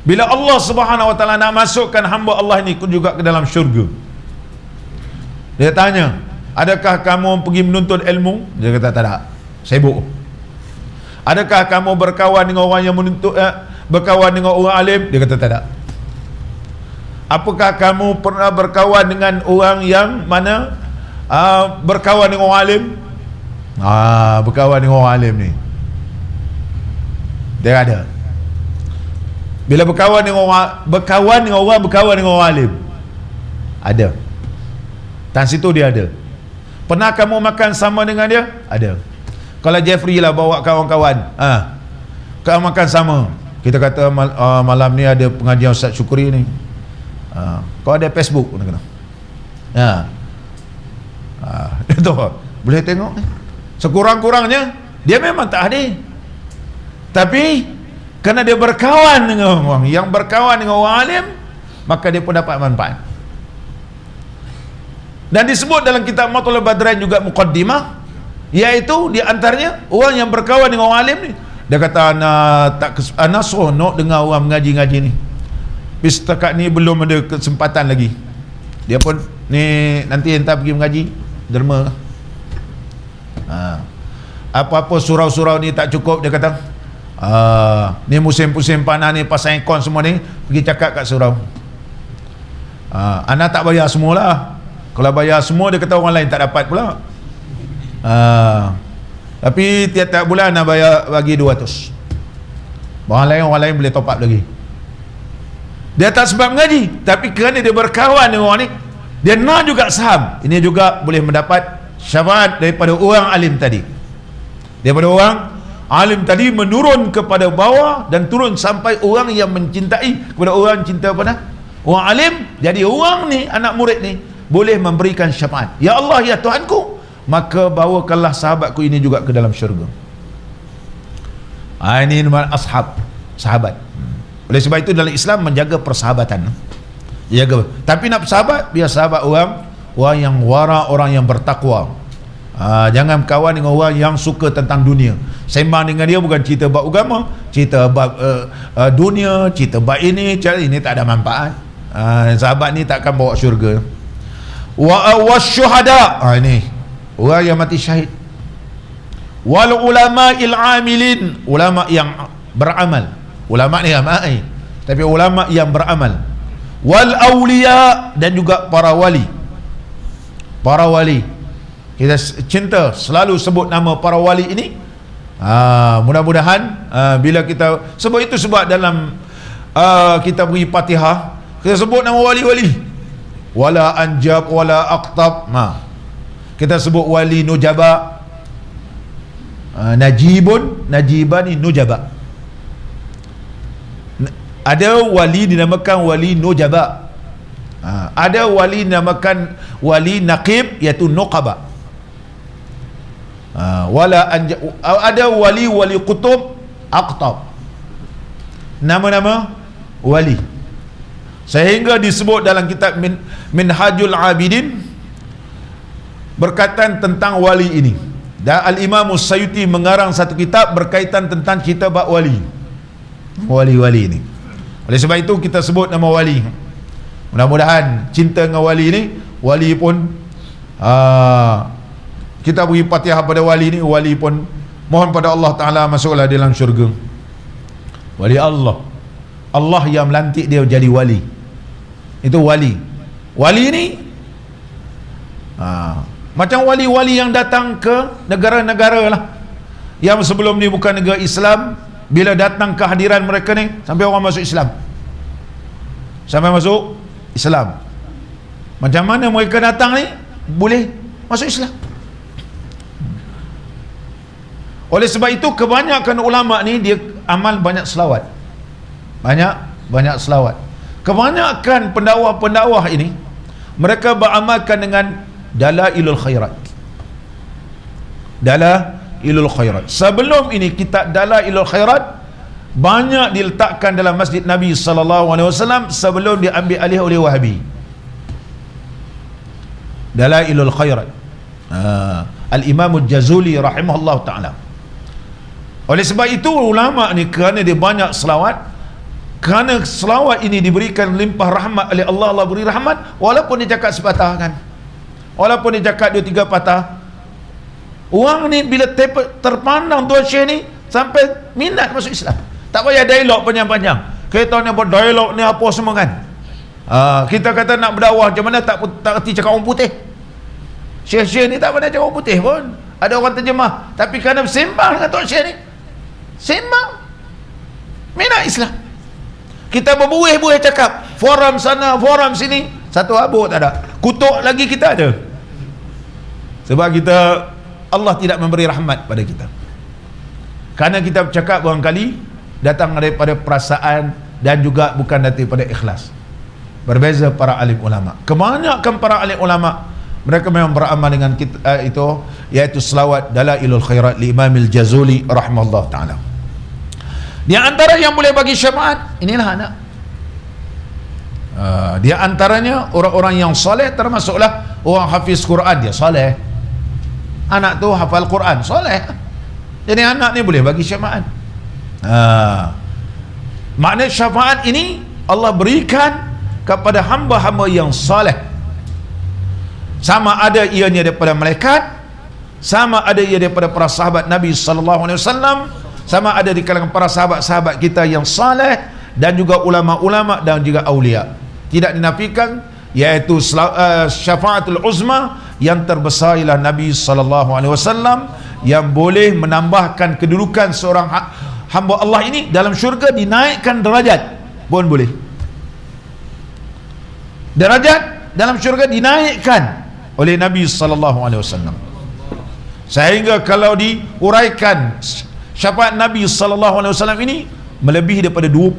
Bila Allah Subhanahu Wa Ta'ala nak masukkan hamba Allah ini juga ke dalam syurga, dia tanya, adakah kamu pergi menuntut ilmu? Dia kata tak ada, sibuk. Adakah kamu berkawan dengan orang yang menuntut berkawan dengan orang alim? Dia kata tak ada. Apakah kamu pernah berkawan dengan orang yang mana berkawan dengan orang alim? Berkawan dengan orang alim ni, dia ada. Bila berkawan dengan orang alim, ada. Dan situ dia ada. Pernah kamu makan sama dengan dia? Ada. Kalau Jeffrey lah bawa kawan-kawan, kamu makan sama. Kita kata malam ni ada pengajian Ustaz Syukri ni. Kau ada Facebook pun kena. Itu boleh tengok. Sekurang-kurangnya dia memang tak hadir, tapi kerana dia berkawan dengan orang yang berkawan dengan orang alim, maka dia pun dapat manfaat. Dan disebut dalam kitab Matla'ul Badrain juga muqaddimah, iaitu di antaranya orang yang berkawan dengan orang alim ni, dia kata ana seronok dengar orang mengaji-ngaji ni. Setakat ni belum ada kesempatan lagi. Dia pun ni nanti entah pergi mengaji derma. Apa-apa surau-surau ni tak cukup, dia kata Ni musim-musim panas ni, pasang aircon semua ni, pergi cakap kat surau, anak tak bayar semualah. Kalau bayar semua, dia kata orang lain tak dapat pula. Tapi tiap-tiap bulan nak bayar, bagi 200. Orang lain boleh top up lagi. Dia tak sebab mengaji, tapi kerana dia berkawan dengan orang ni, dia nak juga saham. Ini juga boleh mendapat syafaat daripada orang alim tadi. Daripada orang alim tadi menurun kepada bawah dan turun sampai orang yang mencintai kepada orang cinta pada orang alim. Jadi orang ni, anak murid ni, boleh memberikan syafaat. Ya Allah, ya Tuhanku, maka bawakanlah sahabatku ini juga ke dalam syurga. Ini nama ashab, sahabat. Oleh sebab itu dalam Islam menjaga persahabatan. Jaga. Tapi nak bersahabat, biar sahabat orang yang wara, orang yang bertakwa. Jangan kawan dengan orang yang suka tentang dunia. Sembang dengan dia bukan cerita bab agama, cerita bab dunia, cerita bab ini tak ada manfaat. Sahabat ni tak akan bawa syurga. Wa syuhada, ini orang yang mati syahid. Wal ulama'il amilin, ulama yang beramal. Ulama ni ramai, tapi ulama yang beramal. Wal awliya, dan juga para wali. Para wali, kita cinta selalu sebut nama para wali ini. Mudah-mudahan bila kita sebut itu, sebab dalam kita beri Fatihah, kita sebut nama wali-wali. Wala anjab, wala aqtab. Kita sebut wali nujaba, najibun, najibani, nujaba. Ada wali dinamakan wali nujaba, ada wali dinamakan wali naqib, iaitu nuqaba. Ada wali qutub, aqtab. Nama-nama wali, sehingga disebut dalam kitab Minhajul Abidin berkaitan tentang wali ini. Dan Al-Imam As-Sayuti mengarang satu kitab berkaitan tentang cerita bab wali-wali ini. Oleh sebab itu kita sebut nama wali. Mudah-mudahan cinta dengan wali ini, wali pun kita beri Fatihah pada wali ini, wali pun mohon pada Allah Ta'ala masuklah dalam syurga. Wali Allah, Allah yang melantik dia jadi wali. Itu wali. Wali ini macam wali-wali yang datang ke negara-negara lah, yang sebelum ni bukan negara Islam. Bila datang kehadiran mereka ni, sampai orang masuk Islam, sampai masuk Islam. Macam mana mereka datang ni boleh masuk Islam? Oleh sebab itu kebanyakan ulama ni dia amal banyak selawat, banyak selawat. Kebanyakan pendakwah-pendakwah ini mereka beramalkan dengan dalailul khairat. Dalailul khairat. Sebelum ini kitab Dalailul Khairat banyak diletakkan dalam masjid Nabi SAW sebelum diambil alih oleh Wahabi. Dalailul Khairat, Al-Imam Al-Jazuli rahimahullah ta'ala. Oleh sebab itu ulama ni, kerana dia banyak selawat, kerana selawat ini diberikan limpah rahmat oleh Allah, Allah beri rahmat, walaupun dia cakap sepatah kan, walaupun dia cakap 2-3 patah, orang ni bila terpandang Tuan Syekh ni sampai minat masuk Islam. Tak payah dialog panjang-panjang. Kita tahu ni buat dialog ni apa semua kan. Kita kata nak berdakwah macam mana, tak erti cakap orang putih. Syekh-syekh ni tak pernah cakap orang putih pun. Ada orang terjemah, tapi kerana sembang dengan Tuan Syekh ni, sembang minat Islam. Kita berbuih-buih cakap, forum sana, forum sini, satu habuk tak ada. Kutuk lagi kita ada. Sebab kita, Allah tidak memberi rahmat pada kita, kerana kita bercakap barangkali datang daripada perasaan dan juga bukan daripada ikhlas. Berbeza para alim ulama. Kebanyakan para alim ulama mereka memang beramal dengan kita, itu iaitu selawat Dalailul Khairat li Imamil Jazuli rahimahullah ta'ala. Di antara yang boleh bagi syafaat, inilah anak. Di antaranya orang-orang yang soleh, termasuklah orang hafiz Quran, dia soleh. Anak tu hafal Quran, soleh. Jadi anak ni boleh bagi syafaat. Makna syafaat ini Allah berikan kepada hamba-hamba yang soleh. Sama ada ianya daripada malaikat, sama ada ia daripada para sahabat Nabi SAW, sama ada di kalangan para sahabat-sahabat kita yang saleh dan juga ulama-ulama dan juga aulia. Tidak dinafikan, yaitu syafaatul uzma yang terbesar ialah Nabi SAW yang boleh menambahkan kedudukan seorang hamba Allah ini dalam syurga, dinaikkan derajat pun boleh. Derajat dalam syurga dinaikkan oleh Nabi SAW. Sehingga kalau diuraikan syafaat Nabi SAW ini melebihi daripada 20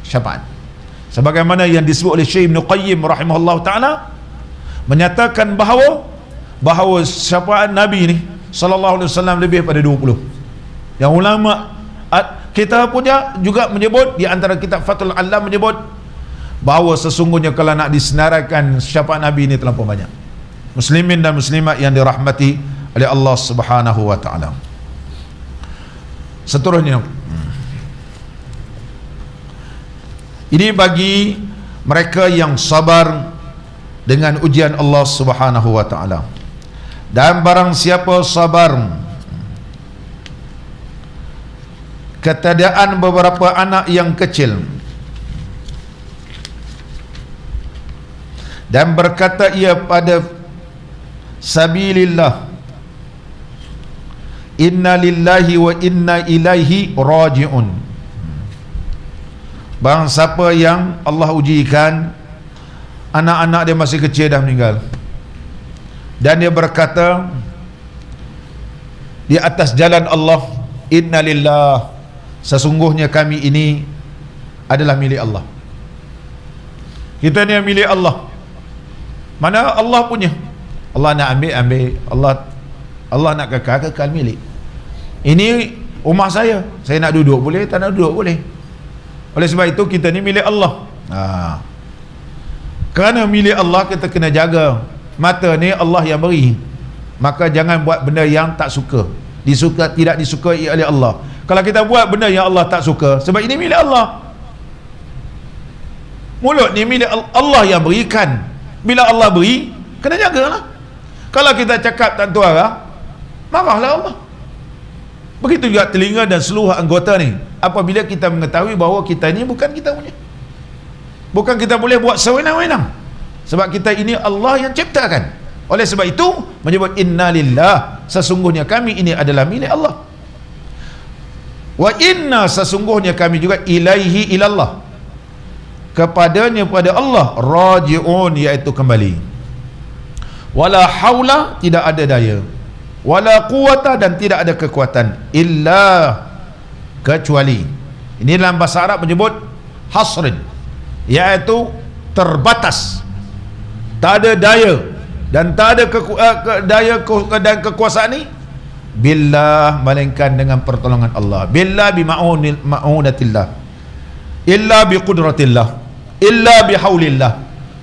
syafaat. Sebagaimana yang disebut oleh Syekh Ibn Qayyim rahimahullah ta'ala, menyatakan bahawa syafaat Nabi ini SAW lebih daripada 20. Yang ulama kita punya juga menyebut, di antara kitab Fathul Alam menyebut bahawa sesungguhnya kalau nak disenaraikan syafaat Nabi ini terlampau banyak. Muslimin dan muslimat yang dirahmati oleh Allah Subhanahu wa ta'ala. Seterusnya, ini bagi mereka yang sabar dengan ujian Allah Subhanahu wa ta'ala. Dan barang siapa sabar ketiadaan beberapa anak yang kecil dan berkata ia pada sabilillah, inna lillahi wa inna ilaihi raji'un. Barang siapa yang Allah ujikan anak-anak dia masih kecil dah meninggal, dan dia berkata di atas jalan Allah, inna lillah, sesungguhnya kami ini adalah milik Allah, kita ni milik Allah. Mana Allah punya, Allah nak ambil, Allah nak kekal milik. Ini rumah saya nak duduk boleh, tak nak duduk boleh. Oleh sebab itu kita ni milik Allah. Kerana milik Allah, kita kena jaga. Mata ni Allah yang beri, maka jangan buat benda yang tak suka, tidak disukai oleh Allah. Kalau kita buat benda yang Allah tak suka, sebab ini milik Allah. Mulut ni milik Allah yang berikan. Bila Allah beri, kena jagalah. Kalau kita cakap tak tentu arah, marahlah Allah. Begitu juga telinga dan seluruh anggota ni. Apabila kita mengetahui bahawa kita ni bukan kita punya, bukan kita boleh buat sewenang-wenang, sebab kita ini Allah yang ciptakan. Oleh sebab itu menyebut inna lillah, sesungguhnya kami ini adalah milik Allah. Wa inna, sesungguhnya kami juga ilaihi ilallah, kepadanya, pada Allah, raji'un, iaitu kembali. Wala haula, tidak ada daya, wala quwata, dan tidak ada kekuatan, illa, kecuali. Ini dalam bahasa Arab menyebut hasrin, iaitu terbatas, tak ada daya dan tak ada daya dan kekuasaan ni billah, melainkan dengan pertolongan Allah. Billah bi ma'unatillah, illa bi qudratillah, illa bi haulillah,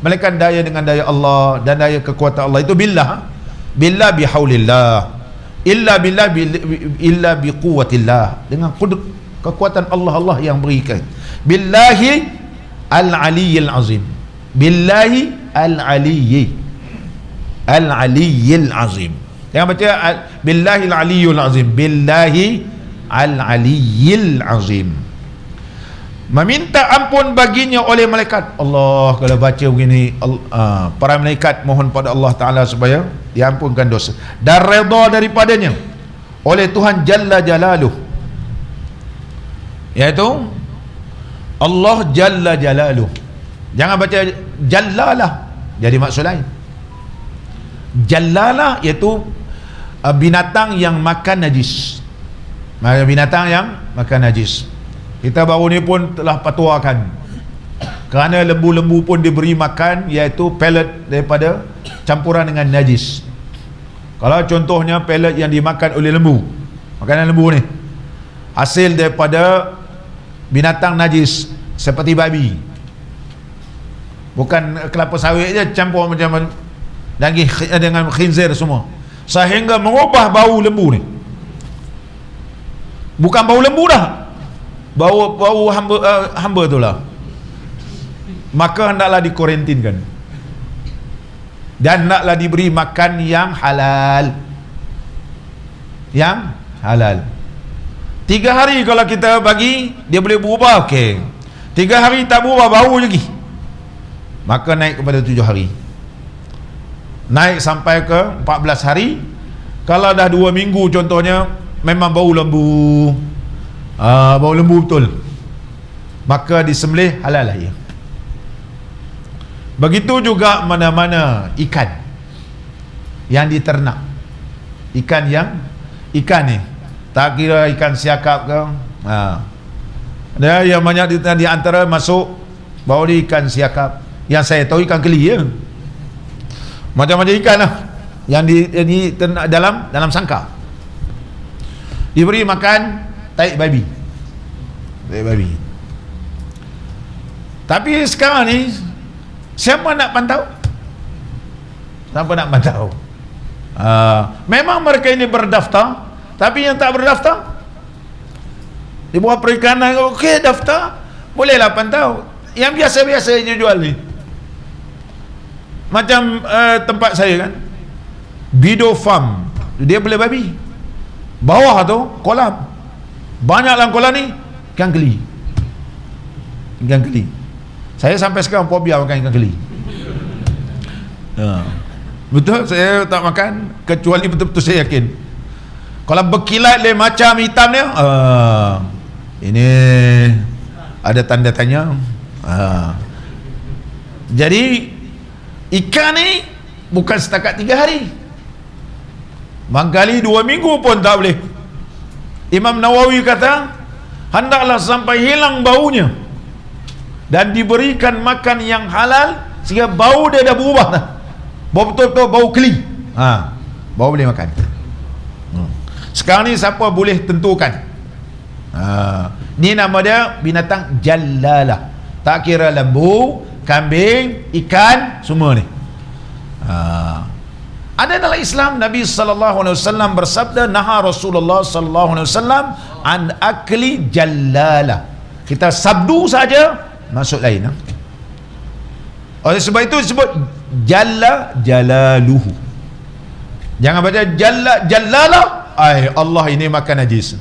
melainkan daya dengan daya Allah dan daya kekuatan Allah, itu billah. Billah bi haulillah, illa billah, illa bi quwwatillah, dengan kekuatan Allah yang berikan. Billahi al-aliyyil azim, billahi al-aliyyi, al-aliyyil azim. Yang baca billahi al-aliyyul azim, billahi al-aliyyil azim. Meminta ampun baginya oleh malaikat. Allah kalau baca begini, para malaikat mohon pada Allah Ta'ala supaya diampunkan dosa dan redha daripadanya oleh Tuhan Jalla Jalaluh, iaitu Allah Jalla Jalaluh. Jangan baca Jallalah, jadi maksud lain. Jallalah iaitu binatang yang makan najis, binatang yang makan najis. Kita baru ni pun telah patuakan, kerana lembu-lembu pun diberi makan, iaitu pellet daripada campuran dengan najis. Kalau contohnya pellet yang dimakan oleh lembu, makanan lembu ni hasil daripada binatang najis seperti babi, bukan kelapa sawit je campur macam daging dengan khinzir semua, sehingga mengubah bau lembu ni. Bukan bau lembu dah, bau hamba tu lah. Maka hendaklah dikuarantinkan dan hendaklah diberi makan yang halal, yang halal. 3 hari kalau kita bagi, dia boleh berubah, okey. 3 hari tak berubah, bau lagi, maka naik kepada 7 hari. Naik sampai ke 14 hari. Kalau dah 2 minggu contohnya, memang bau lembu, bau lembu betul, maka disembelih, halal lah ia. Begitu juga mana-mana ikan yang diternak, ikan ni tak kira ikan siakap ke, ada yang banyak di antara masuk bau di ikan siakap. Yang saya tahu ikan keli ya, macam-macam ikan lah yang diternak dalam sangkar, diberi makan taik babi. Tapi sekarang ni siapa nak pantau? Memang mereka ini berdaftar, tapi yang tak berdaftar di bawah perikanan, okey daftar, bolehlah pantau. Yang biasa-biasa je jual ni, macam tempat saya kan, Bido Farm, dia boleh babi. Bawah tu kolam, banyak dalam kolam ni ikan keli. Saya sampai sekarang fobia makan ikan keli. Betul, saya tak makan kecuali betul-betul saya yakin kalau berkilat le macam hitam dia, ini ada tanda tanya. Jadi ikan ni bukan setakat 3 hari, mangkali 2 minggu pun tak boleh. Imam Nawawi kata hendaklah sampai hilang baunya dan diberikan makan yang halal, sehingga bau dia dah berubah dah, bau betul-betul bau keli, bau boleh makan. Sekarang ni siapa boleh tentukan? Ni nama dia binatang jallalah, tak kira lembu, kambing, ikan, semua ni. Ada dalam Islam, Nabi SAW bersabda, naha Rasulullah SAW an akli jallala. Kita sabdu saja masuk lain. Oleh sebab itu disebut jalla jalaluhu. Jangan baca jalla jallala, Allah ini makan najis.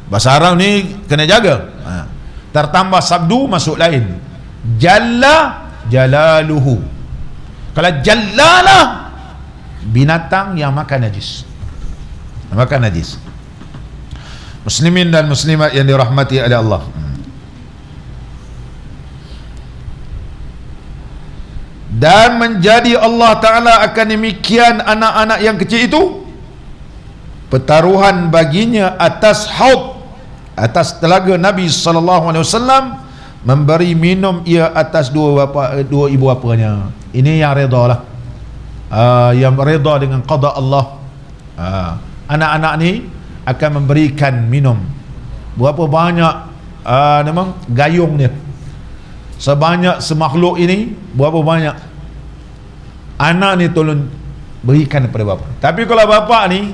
Bahasa Arab ni kena jaga. Tertambah sabdu masuk lain, jalla jalaluhu. Kalau jallala, binatang yang makan najis, Muslimin dan muslimat yang dirahmati oleh Allah, dan menjadi Allah Ta'ala akan demikian anak-anak yang kecil itu pertaruhan baginya atas haud, atas telaga Nabi SAW, memberi minum ia atas dua ibu bapanya. Ini yang redha lah, yang redha dengan qada Allah. Anak-anak ni akan memberikan minum. Berapa banyak gayung dia, sebanyak semakhluk ini, berapa banyak anak ni tolong berikan kepada bapa. Tapi kalau bapa ni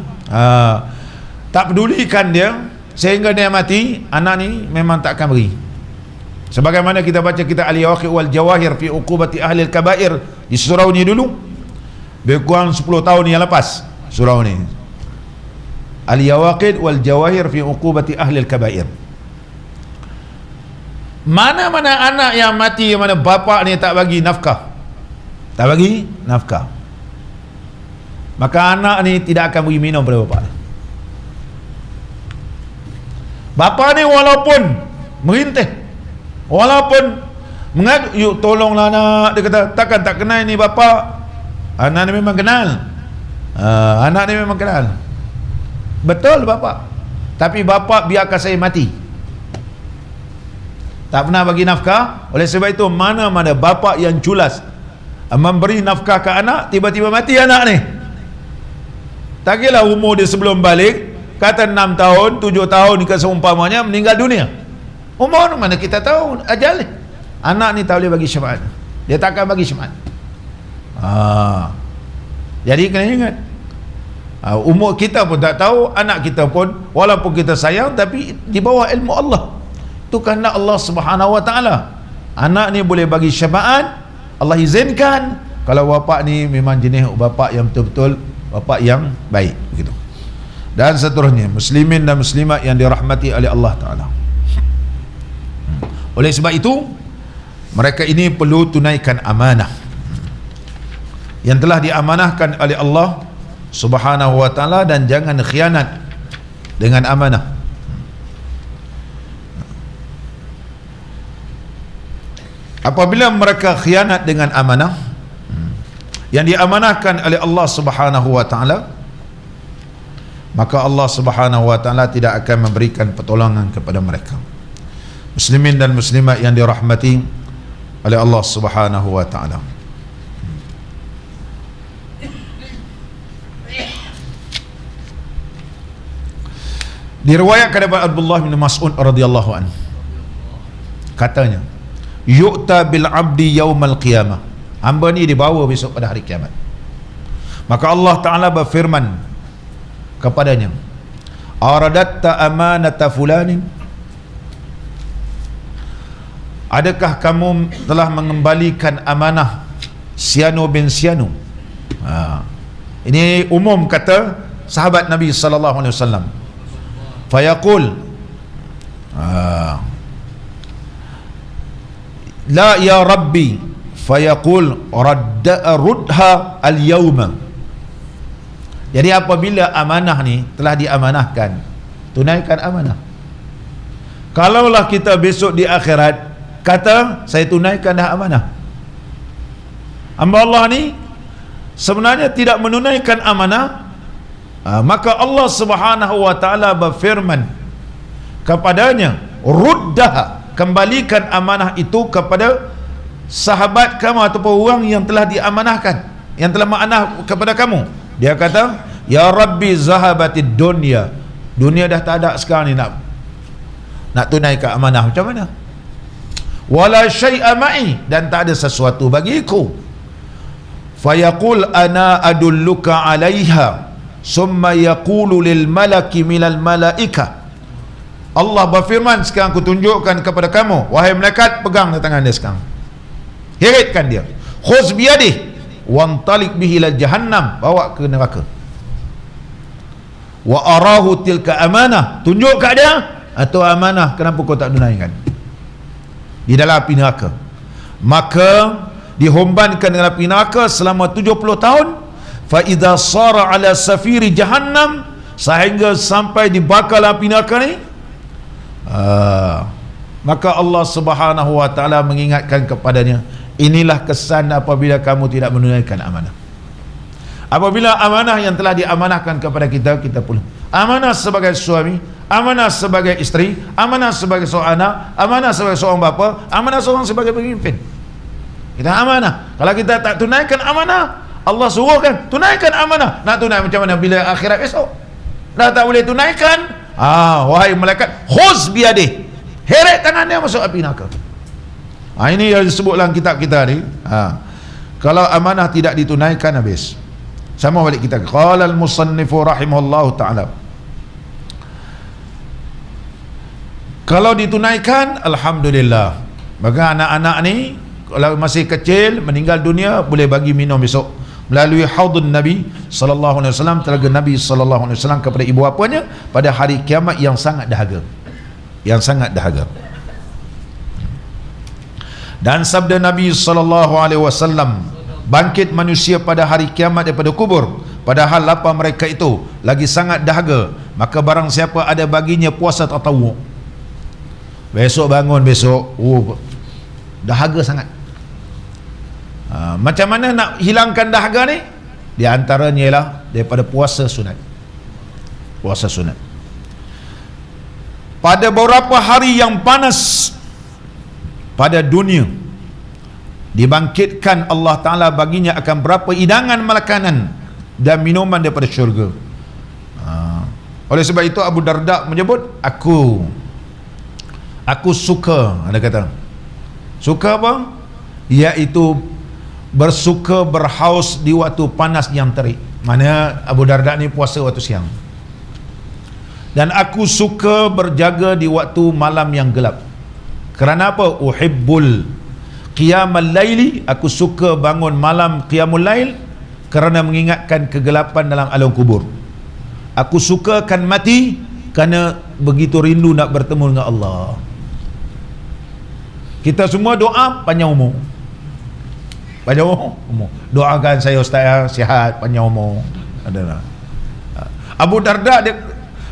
tak pedulikan dia sehingga dia mati, anak ni memang tak akan beri. Sebagaimana kita baca kitab Al-Yawaqi' wal Jawahir fi uqubati ahli al-kaba'ir di surau ni dulu, lebih kurang 10 tahun yang lepas, surau ni Al-Yawaqi' wal Jawahir fi uqubati ahli al-kaba'ir. Mana-mana anak yang mati, yang mana bapa ni tak bagi nafkah, maka anak ni tidak akan beri minum pada bapa. Bapa ni walaupun merintih, walaupun mengadu, yuk tolonglah nak, dia kata takkan tak kenal ni bapa. Anak ni memang kenal, betul bapa, tapi bapa biarkan saya mati, tak pernah bagi nafkah. Oleh sebab itu mana-mana bapa yang culas memberi nafkah ke anak, tiba-tiba mati anak ni, tak kira umur dia sebelum balik, kata 6 tahun 7 tahun ke seumpamanya, meninggal dunia. Umur mana kita tahu ajal ni. Anak ni tak boleh bagi syafaat, dia tak akan bagi syafaat. Jadi kena ingat, umur kita pun tak tahu, anak kita pun walaupun kita sayang, tapi di bawah ilmu Allah. Itu kerana Allah Subhanahu Wa Taala, anak ni boleh bagi syafaat, Allah izinkan kalau bapa ni memang jenis bapa yang betul-betul bapa yang baik, begitu. dan seterusnya, muslimin dan muslimat yang dirahmati oleh Allah Ta'ala. Oleh sebab itu, mereka ini perlu tunaikan amanah yang telah diamanahkan oleh Allah Subhanahu wa Ta'ala, dan jangan khianat dengan amanah. Apabila mereka khianat dengan amanah yang diamanahkan oleh Allah Subhanahu wa Ta'ala, maka Allah Subhanahu wa Ta'ala tidak akan memberikan pertolongan kepada mereka. Muslimin dan muslimat yang dirahmati oleh Allah Subhanahu wa Ta'ala, diriwayatkan daripada Abdullah bin Mas'ud radhiyallahu anhu, katanya, yu'ta bil abdi yaumal qiyamah, hamba ni dibawa besok pada hari kiamat. Maka Allah Ta'ala berfirman kepadanya, aradatta amanata fulanin, adakah kamu telah mengembalikan amanah Sianu bin Sianu? Ini umum kata sahabat Nabi sallallahu alaihi wasallam. Fayaqul la ya rabbi, fayaqul rudha al-yawma. Jadi apabila amanah ni telah diamanahkan, tunaikan amanah. Kalaulah kita besok di akhirat kata saya tunaikan dah amanah, hamba Allah ni sebenarnya tidak menunaikan amanah, maka Allah Subhanahu wa Ta'ala berfirman kepadanya, ruddah, kembalikan amanah itu kepada sahabat kamu ataupun orang yang telah diamanahkan, yang telah memanah kepada kamu. Dia kata, ya Rabbi zahabatid dunya, dunia dah tak ada sekarang ni, nak tunaikan amanah macam mana? Wala syai'a ma'i, dan tak ada sesuatu bagiku. Fayaqul ana adulluka 'alaiha summa yaqulu lil malaki minal malaika. Allah berfirman, sekarang aku tunjukkan kepada kamu, wahai malaikat, pegang tangan dia sekarang, heritkan dia, khuz biyadih wantalik bihi ila jahannam, bawa ke neraka. Wa arahu tilka amanah, tunjuk kat dia, atau amanah kenapa kau tak tunaikan, di dalam api neraka. Maka dihombankan dalam api neraka selama 70 tahun. Fa idza sara ala safiri jahannam, sehingga sampai dibakar api neraka ni, maka Allah Subhanahu wa Ta'ala mengingatkan kepadanya, inilah kesan apabila kamu tidak menunaikan amanah. Apabila amanah yang telah diamanahkan kepada kita, kita pula amanah sebagai suami, amanah sebagai isteri, amanah sebagai seorang anak, amanah sebagai seorang bapa, amanah seorang sebagai pemimpin. Kita amanah. Kalau kita tak tunaikan amanah, Allah suruhkan tunaikan amanah. Nak tunai macam mana bila akhirat esok? Dah tak boleh tunaikan, wahai malaikat, khuz biyadih, heret tangan dia masuk api neraka. Ini yang disebut dalam kitab kita ni. Kalau amanah tidak ditunaikan, habis. Sama balik kita. Qala al-musannifu rahimahullahu ta'ala, kalau ditunaikan, alhamdulillah. Maka anak-anak ni kalau masih kecil meninggal dunia, boleh bagi minum besok melalui haudun Nabi sallallahu alaihi wasallam, telaga Nabi sallallahu alaihi wasallam, kepada ibu bapanya pada hari kiamat yang sangat dahaga, yang sangat dahaga. Dan sabda Nabi sallallahu alaihi wasallam, bangkit manusia pada hari kiamat daripada kubur, padahal lapar mereka itu lagi sangat dahaga, maka barang siapa ada baginya puasa tatawwu, besok bangun besok, dahaga sangat. Macam mana nak hilangkan dahaga ni? Di antaranya ialah daripada puasa sunat. Puasa sunat. Pada beberapa hari yang panas pada dunia, dibangkitkan Allah Ta'ala baginya akan berapa hidangan makanan dan minuman daripada syurga. Oleh sebab itu Abu Darda menyebut, aku suka, ada kata suka apa? Iaitu bersuka berhaus di waktu panas yang terik. Mana Abu Darda ni puasa waktu siang. Dan aku suka berjaga di waktu malam yang gelap. Kerana apa? Uhibbul qiyamal laili, aku suka bangun malam qiyamul lail kerana mengingatkan kegelapan dalam alam kubur. Aku sukakan mati kerana begitu rindu nak bertemu dengan Allah. Kita semua doa panjang umur. Panjang umur. Doakan saya ustaz sihat, panjang umur. Adalah Abu Darda dia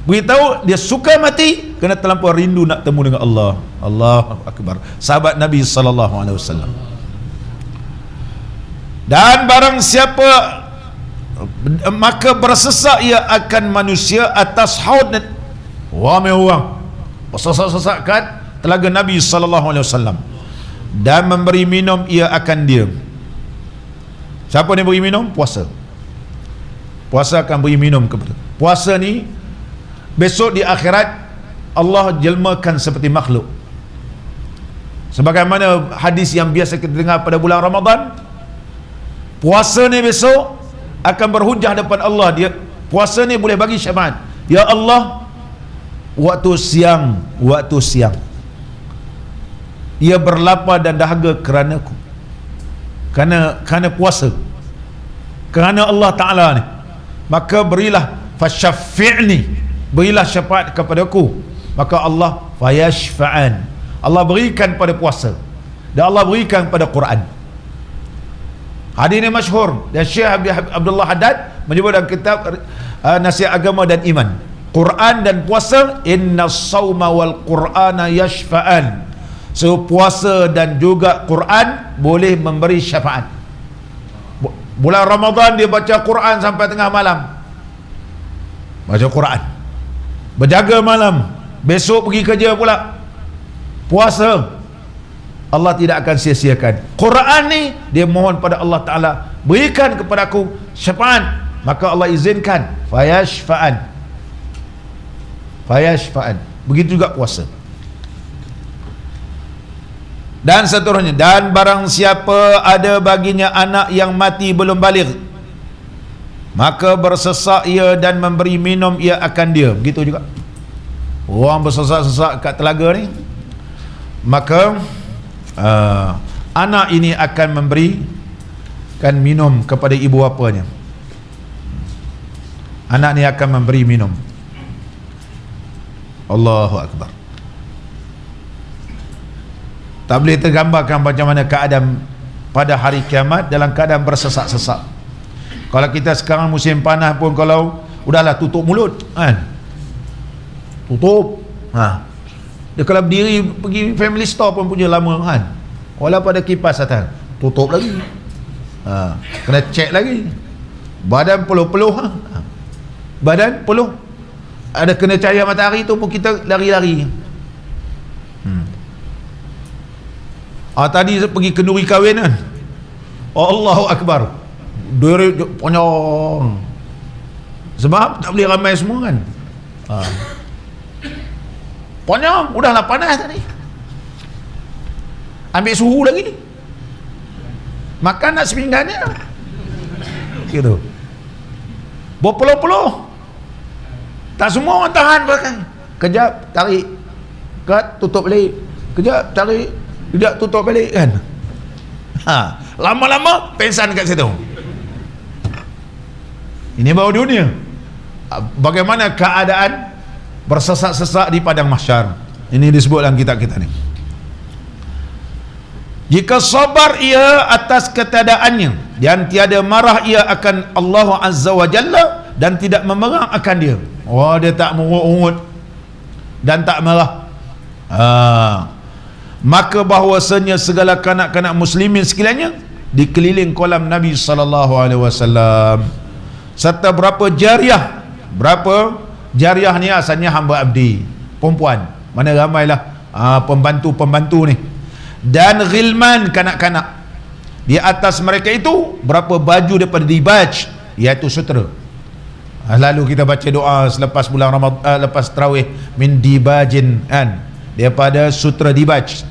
beritahu dia suka mati kerana terlampau rindu nak temu dengan Allah. Allahu akbar. Sahabat Nabi sallallahu alaihi wasallam. Dan barang siapa maka bersesak ia akan manusia atas haud ramai orang bersesak-sesakkan telaga Nabi sallallahu alaihi wasallam dan memberi minum ia akan diam. Siapa yang beri minum? Puasa. Puasa akan beri minum kepada. Puasa ni besok di akhirat Allah jelmakan seperti makhluk. Sebagaimana hadis yang biasa kita dengar pada bulan Ramadan, puasa ni besok akan berhujah depan Allah. Dia puasa ni boleh bagi syafaat. Ya Allah, waktu siang ia berlapar dan dahaga kerana aku, kerana puasa, kerana Allah Ta'ala ni, maka berilah fasyafi'ni, berilah syafaat kepadaku. Maka Allah fayashfa'an, Allah berikan pada puasa dan Allah berikan pada Quran. Hadis ini masyhur dan Syekh Abdullah Haddad menyebut dalam kitab Nasihat Agama dan Iman, Quran dan puasa, inna sawma wal qur'ana yashfa'an. So puasa dan juga Quran boleh memberi syafaat. Bulan Ramadan dia baca Quran sampai tengah malam, baca Quran, berjaga malam, besok pergi kerja pula, puasa, Allah tidak akan sia-siakan. Quran ni dia mohon pada Allah Ta'ala, berikan kepada aku syafaat, maka Allah izinkan fayashfa'an. Begitu juga puasa. Dan seterusnya, dan barang siapa ada baginya anak yang mati belum baligh, maka bersesak ia dan memberi minum ia akan dia. Begitu juga orang bersesak-sesak kat telaga ni, maka anak ini akan memberikan minum kepada ibu bapanya. Anak ni akan memberi minum. Allahu akbar. Tak boleh tergambarkan macam mana keadaan pada hari kiamat dalam keadaan bersesak-sesak. Kalau kita sekarang musim panas pun, kalau udahlah tutup mulut kan, tutup, dia kalau berdiri pergi family store pun punya lama kan, walaupun ada kipas atas, tutup lagi, kena check lagi, badan peluh-peluh, badan peluh, ada kena cahaya matahari tu pun kita lari-lari. Tadi pergi kenduri kahwin kan, Allahu akbar, duri ponyong, sebab tak boleh ramai semua kan, ponyong, udahlah panas tadi, ambil suhu lagi, makan nak sepinggannya gitu, berpeluh-peluh, tak semua orang tahan bahkan. Kejap tarik, kat tutup balik, kejap tarik, tidak tutup balik kan, lama-lama pensan kat situ. Ini baru dunia. Bagaimana keadaan bersesak-sesak di padang mahsyar. Ini disebut dalam kitab kita ni. Jika sabar ia atas ketiadaannya dan tiada marah ia akan Allah Azza wa Jalla dan tidak memerang akan dia. Dia tak murut-urut dan tak marah. Maka bahawasanya segala kanak-kanak muslimin sekaliannya dikeliling kolam Nabi sallallahu alaihi wasallam, serta berapa jariah ni asalnya hamba abdi perempuan, mana ramailah pembantu-pembantu ni, dan ghilman kanak-kanak. Di atas mereka itu berapa baju daripada dibaj, iaitu sutera. Lalu kita baca doa selepas bulan Ramadan, lepas tarawih, min dibajin kan, daripada sutera dibaj.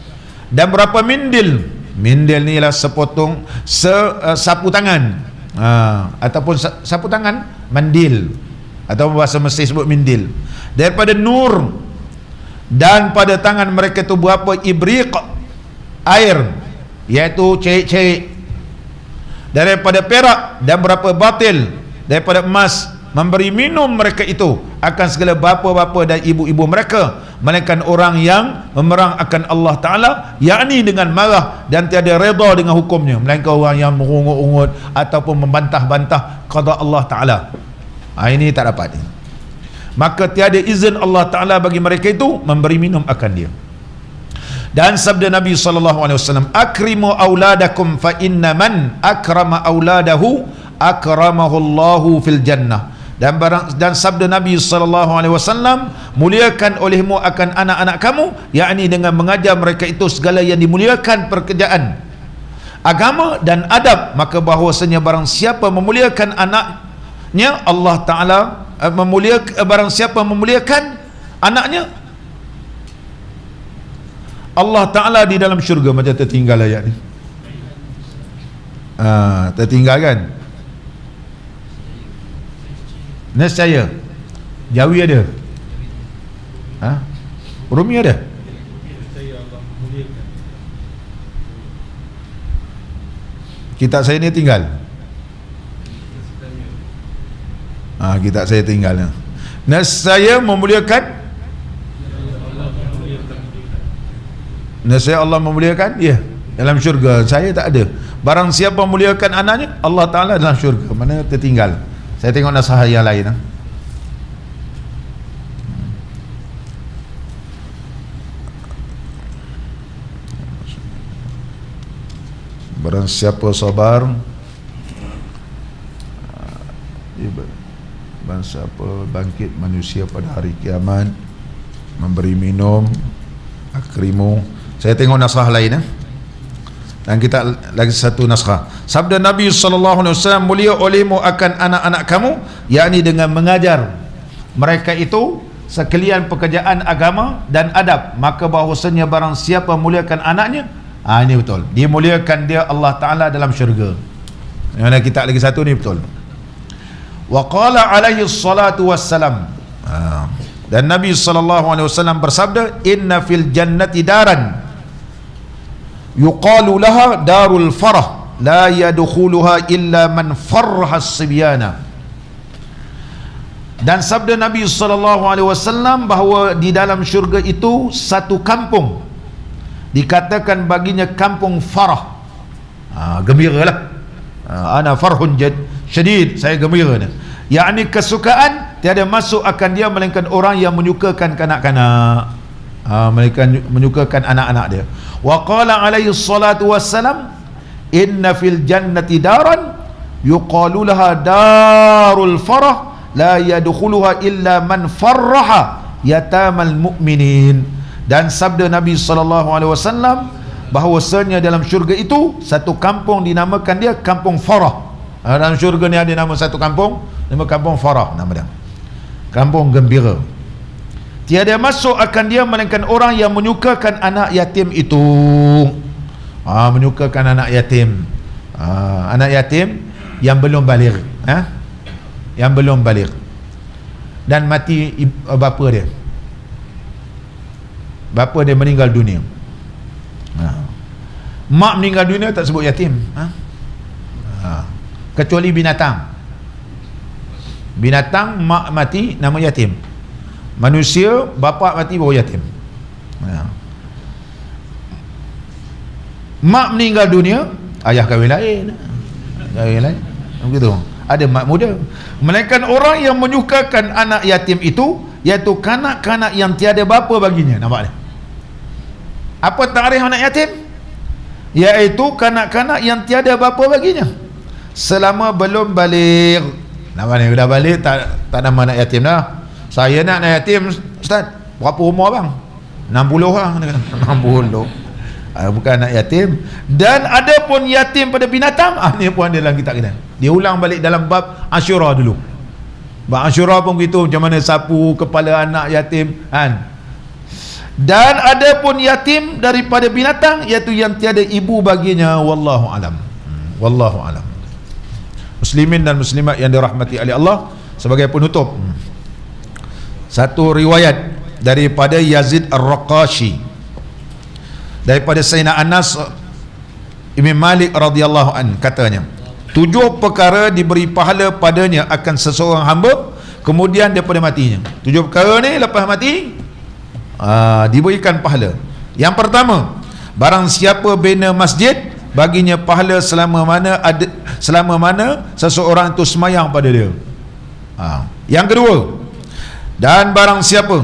Dan berapa mindil ni ialah sepotong sapu tangan, ataupun sapu tangan, mandil, atau bahasa Mesir sebut mindil, daripada nur. Dan pada tangan mereka itu berapa ibriq, air, iaitu cerik-cerik, daripada perak. Dan berapa batil, daripada emas, memberi minum mereka itu akan segala bapa-bapa dan ibu-ibu mereka, melainkan orang yang memerang akan Allah Ta'ala, yakni dengan marah dan tiada redha dengan hukumnya, melainkan orang yang merungut-ungut ataupun membantah-bantah qada Allah Ta'ala. Ini tak dapat. Maka tiada izin Allah Ta'ala bagi mereka itu memberi minum akan dia. Dan sabda Nabi SAW, akrimu auladakum fa inna man akrama auladahu akramahu Allahu fil jannah. Dan sabda Nabi SAW, muliakan olehmu akan anak-anak kamu, yakni dengan mengajar mereka itu segala yang dimuliakan pekerjaan agama dan adab, maka bahwasanya barang siapa memuliakan anaknya, Allah Ta'ala barang siapa memuliakan anaknya, Allah Ta'ala di dalam syurga. Macam tertinggal ayat ni, tertinggal kan? Nescaya Jawi ada, Rumi ada. Kitab saya ni tinggal, kitab saya tinggal. Nescaya memuliakan, nescaya Allah memuliakan dia dalam syurga. Saya tak ada. Barang siapa memuliakan anaknya, Allah Ta'ala dalam syurga. Mana tertinggal. Saya tengok naskah yang lain. Barang siapa sabar, barang siapa bangkit manusia pada hari kiamat, memberi minum, akrimu. Saya tengok naskah lain. Dan kita lagi satu naskah. Sabda Nabi SAW, mulia olehmu akan anak-anak kamu, yakni dengan mengajar mereka itu sekalian pekerjaan agama dan adab, maka bahawasanya barang siapa muliakan anaknya, ini betul, dia muliakan dia Allah Ta'ala dalam syurga. Yang kita lagi satu ni betul. Wa qala alaihi salatu wassalam, dan Nabi SAW bersabda, inna fil jannati daran yuqalu laha darul farah la yadkhuluha illa man farha as-sibyana. Dan sabda Nabi SAW bahawa di dalam syurga itu satu kampung dikatakan baginya kampung farah, gembira lah. Ana farhun syadid, saya gembira ni, yakni kesukaan tiada masuk akan dia melainkan orang yang menyukakan kanak-kanak, menyukakan anak-anak dia. Wa qala alaihi salatu wassalam, inna fil jannati daran yuqalu laha darul farah la yadkhuluha illa man farraha yatamal mu'minin. Dan sabda Nabi SAW bahawasanya dalam syurga itu satu kampung dinamakan dia kampung Farah. Dalam syurga ni ada nama satu kampung, nama kampung Farah, nama dia kampung gembira. Tiada masuk akan dia melainkan orang yang menyukakan anak yatim itu. Menyukakan anak yatim, anak yatim yang belum baligh, yang belum baligh dan mati bapa dia, bapa dia meninggal dunia. Mak meninggal dunia tak sebut yatim, kecuali binatang. Binatang mak mati nama yatim. Manusia bapa mati baru yatim. Mak meninggal dunia, ayah kahwin lain, begitu. Ada mak muda. Melainkan orang yang menyukakan anak yatim itu, iaitu kanak-kanak yang tiada bapa baginya. Nampak ni? Apa tarikh anak yatim? Iaitu kanak-kanak yang tiada bapa baginya selama belum balik. Nampak ni? Dah balik tak nama anak yatim dah. Saya nak anak yatim, Ustaz, berapa umur bang? 60 lah. 60. Bukan anak yatim. Dan ada pun yatim pada binatang, ni pun ada dalam kitab kita. Dia ulang balik dalam bab Asyura dulu. Bab Asyura pun begitu, macam mana sapu kepala anak yatim kan. Dan ada pun yatim daripada binatang, iaitu yang tiada ibu baginya. Wallahu alam. Wallahu alam. Muslimin dan muslimat yang dirahmati oleh Allah, sebagai penutup, satu riwayat daripada Yazid Ar-Raqashi daripada Sayyidina Anas Ibn Malik radhiyallahu an, katanya, 7 perkara diberi pahala padanya akan seseorang hamba kemudian daripada matinya. 7 perkara ni lepas mati diberikan pahala. Yang pertama, barang siapa bina masjid, baginya pahala selama mana seseorang itu semayang pada dia. Yang kedua, dan barang siapa,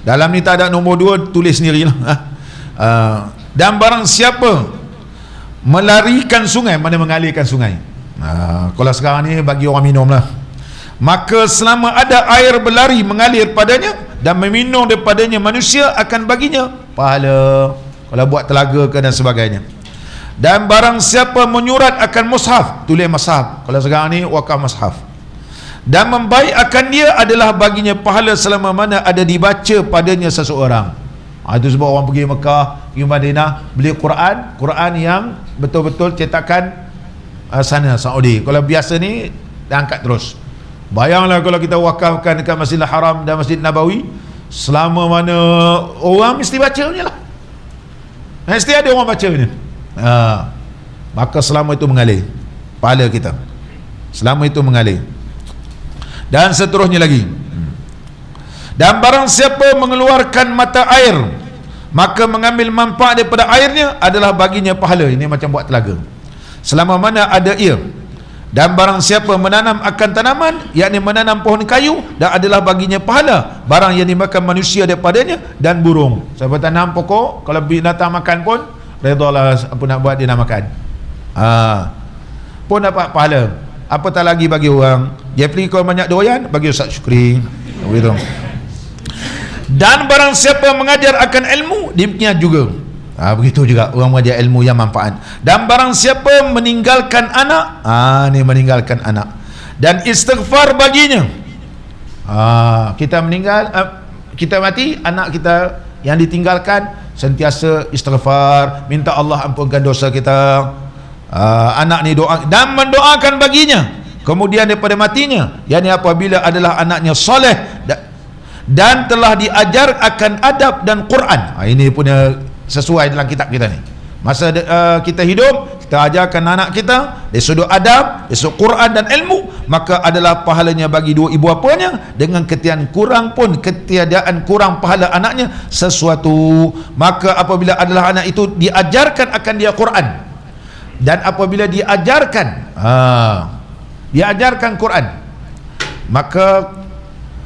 dalam ni tak ada nombor 2, tulis sendirilah. Dan barang siapa melarikan sungai, mana mengalirkan sungai, kalau sekarang ni bagi orang minum lah, maka selama ada air berlari mengalir padanya dan meminum daripadanya, manusia akan baginya pahala. Kalau buat telaga ke dan sebagainya. Dan barang siapa menyurat akan mushaf, tulis mushaf, kalau sekarang ni wakaf mushaf, dan membaik akan dia, adalah baginya pahala selama mana ada dibaca padanya seseorang. Itu sebab orang pergi Mekah, pergi Madinah, beli Quran yang betul-betul cetakan sana Saudi. Kalau biasa ni dah angkat terus. Bayanglah kalau kita wakafkan dekat Masjidil Haram dan Masjid Nabawi, selama mana orang mesti baca ni lah, mesti ada orang baca ni. Maka selama itu mengalir pahala kita, selama itu mengalir. Dan seterusnya lagi, dan barang siapa mengeluarkan mata air, maka mengambil manfaat daripada airnya, adalah baginya pahala. Ini macam buat telaga, selama mana ada ia. Dan barang siapa menanam akan tanaman, yakni menanam pohon kayu, dan adalah baginya pahala barang yang dimakan manusia daripadanya dan burung. Siapa tanam pokok, kalau binatang makan pun redha lah, apa nak buat, dia nak makan, pun dapat pahala. Apatah lagi bagi orang Jeffrey, kalau banyak doyan, bagi Ustaz Syukri begitu. Dan barang siapa mengajar akan ilmu, demikian juga. Begitu juga orang mengajar ilmu yang manfaat. Dan barang siapa meninggalkan anak, ni meninggalkan anak, dan istighfar baginya. Kita meninggal, kita mati, anak kita yang ditinggalkan sentiasa istighfar, minta Allah ampunkan dosa kita. Anak ni doa dan mendoakan baginya kemudian daripada matinya, yakni apabila adalah anaknya soleh dan telah diajar akan adab dan Quran. Ini punya sesuai dalam kitab kita ni. Masa kita hidup, kita ajarkan anak kita dari sudut adab, dari sudut Quran dan ilmu, maka adalah pahalanya bagi dua ibu bapanya. Dengan ketiadaan kurang pahala anaknya sesuatu. Maka apabila adalah anak itu diajarkan akan dia Quran, dan apabila diajarkan Quran, maka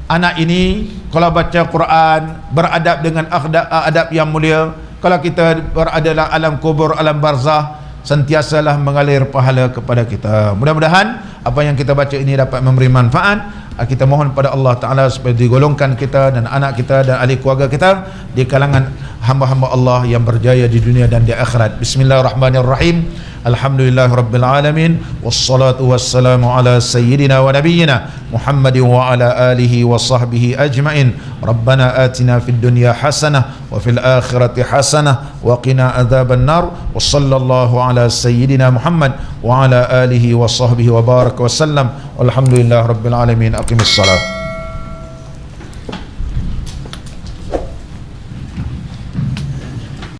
anak ini kalau baca Quran, beradab dengan adab yang mulia, kalau kita berada dalam alam kubur, alam barzah, sentiasalah mengalir pahala kepada kita. Mudah-mudahan apa yang kita baca ini dapat memberi manfaat. Kita mohon pada Allah Ta'ala supaya digolongkan kita dan anak kita dan ahli keluarga kita di kalangan hamba-hamba Allah yang berjaya di dunia dan di akhirat. Bismillahirrahmanirrahim. Alhamdulillah Rabbil Alamin. Wassalatu wassalamu ala sayyidina wa nabiyyina Muhammadin wa ala alihi wa sahbihi ajma'in. Rabbana atina fid dunya hasanah wa fil akhirati hasanah wa qina adzaban nar. Wa sallallahu ala sayyidina Muhammad wa ala alihi wa sahbihi wa baraka wa sallam. Alhamdulillah Rabbil Alamin. Aqimis salat.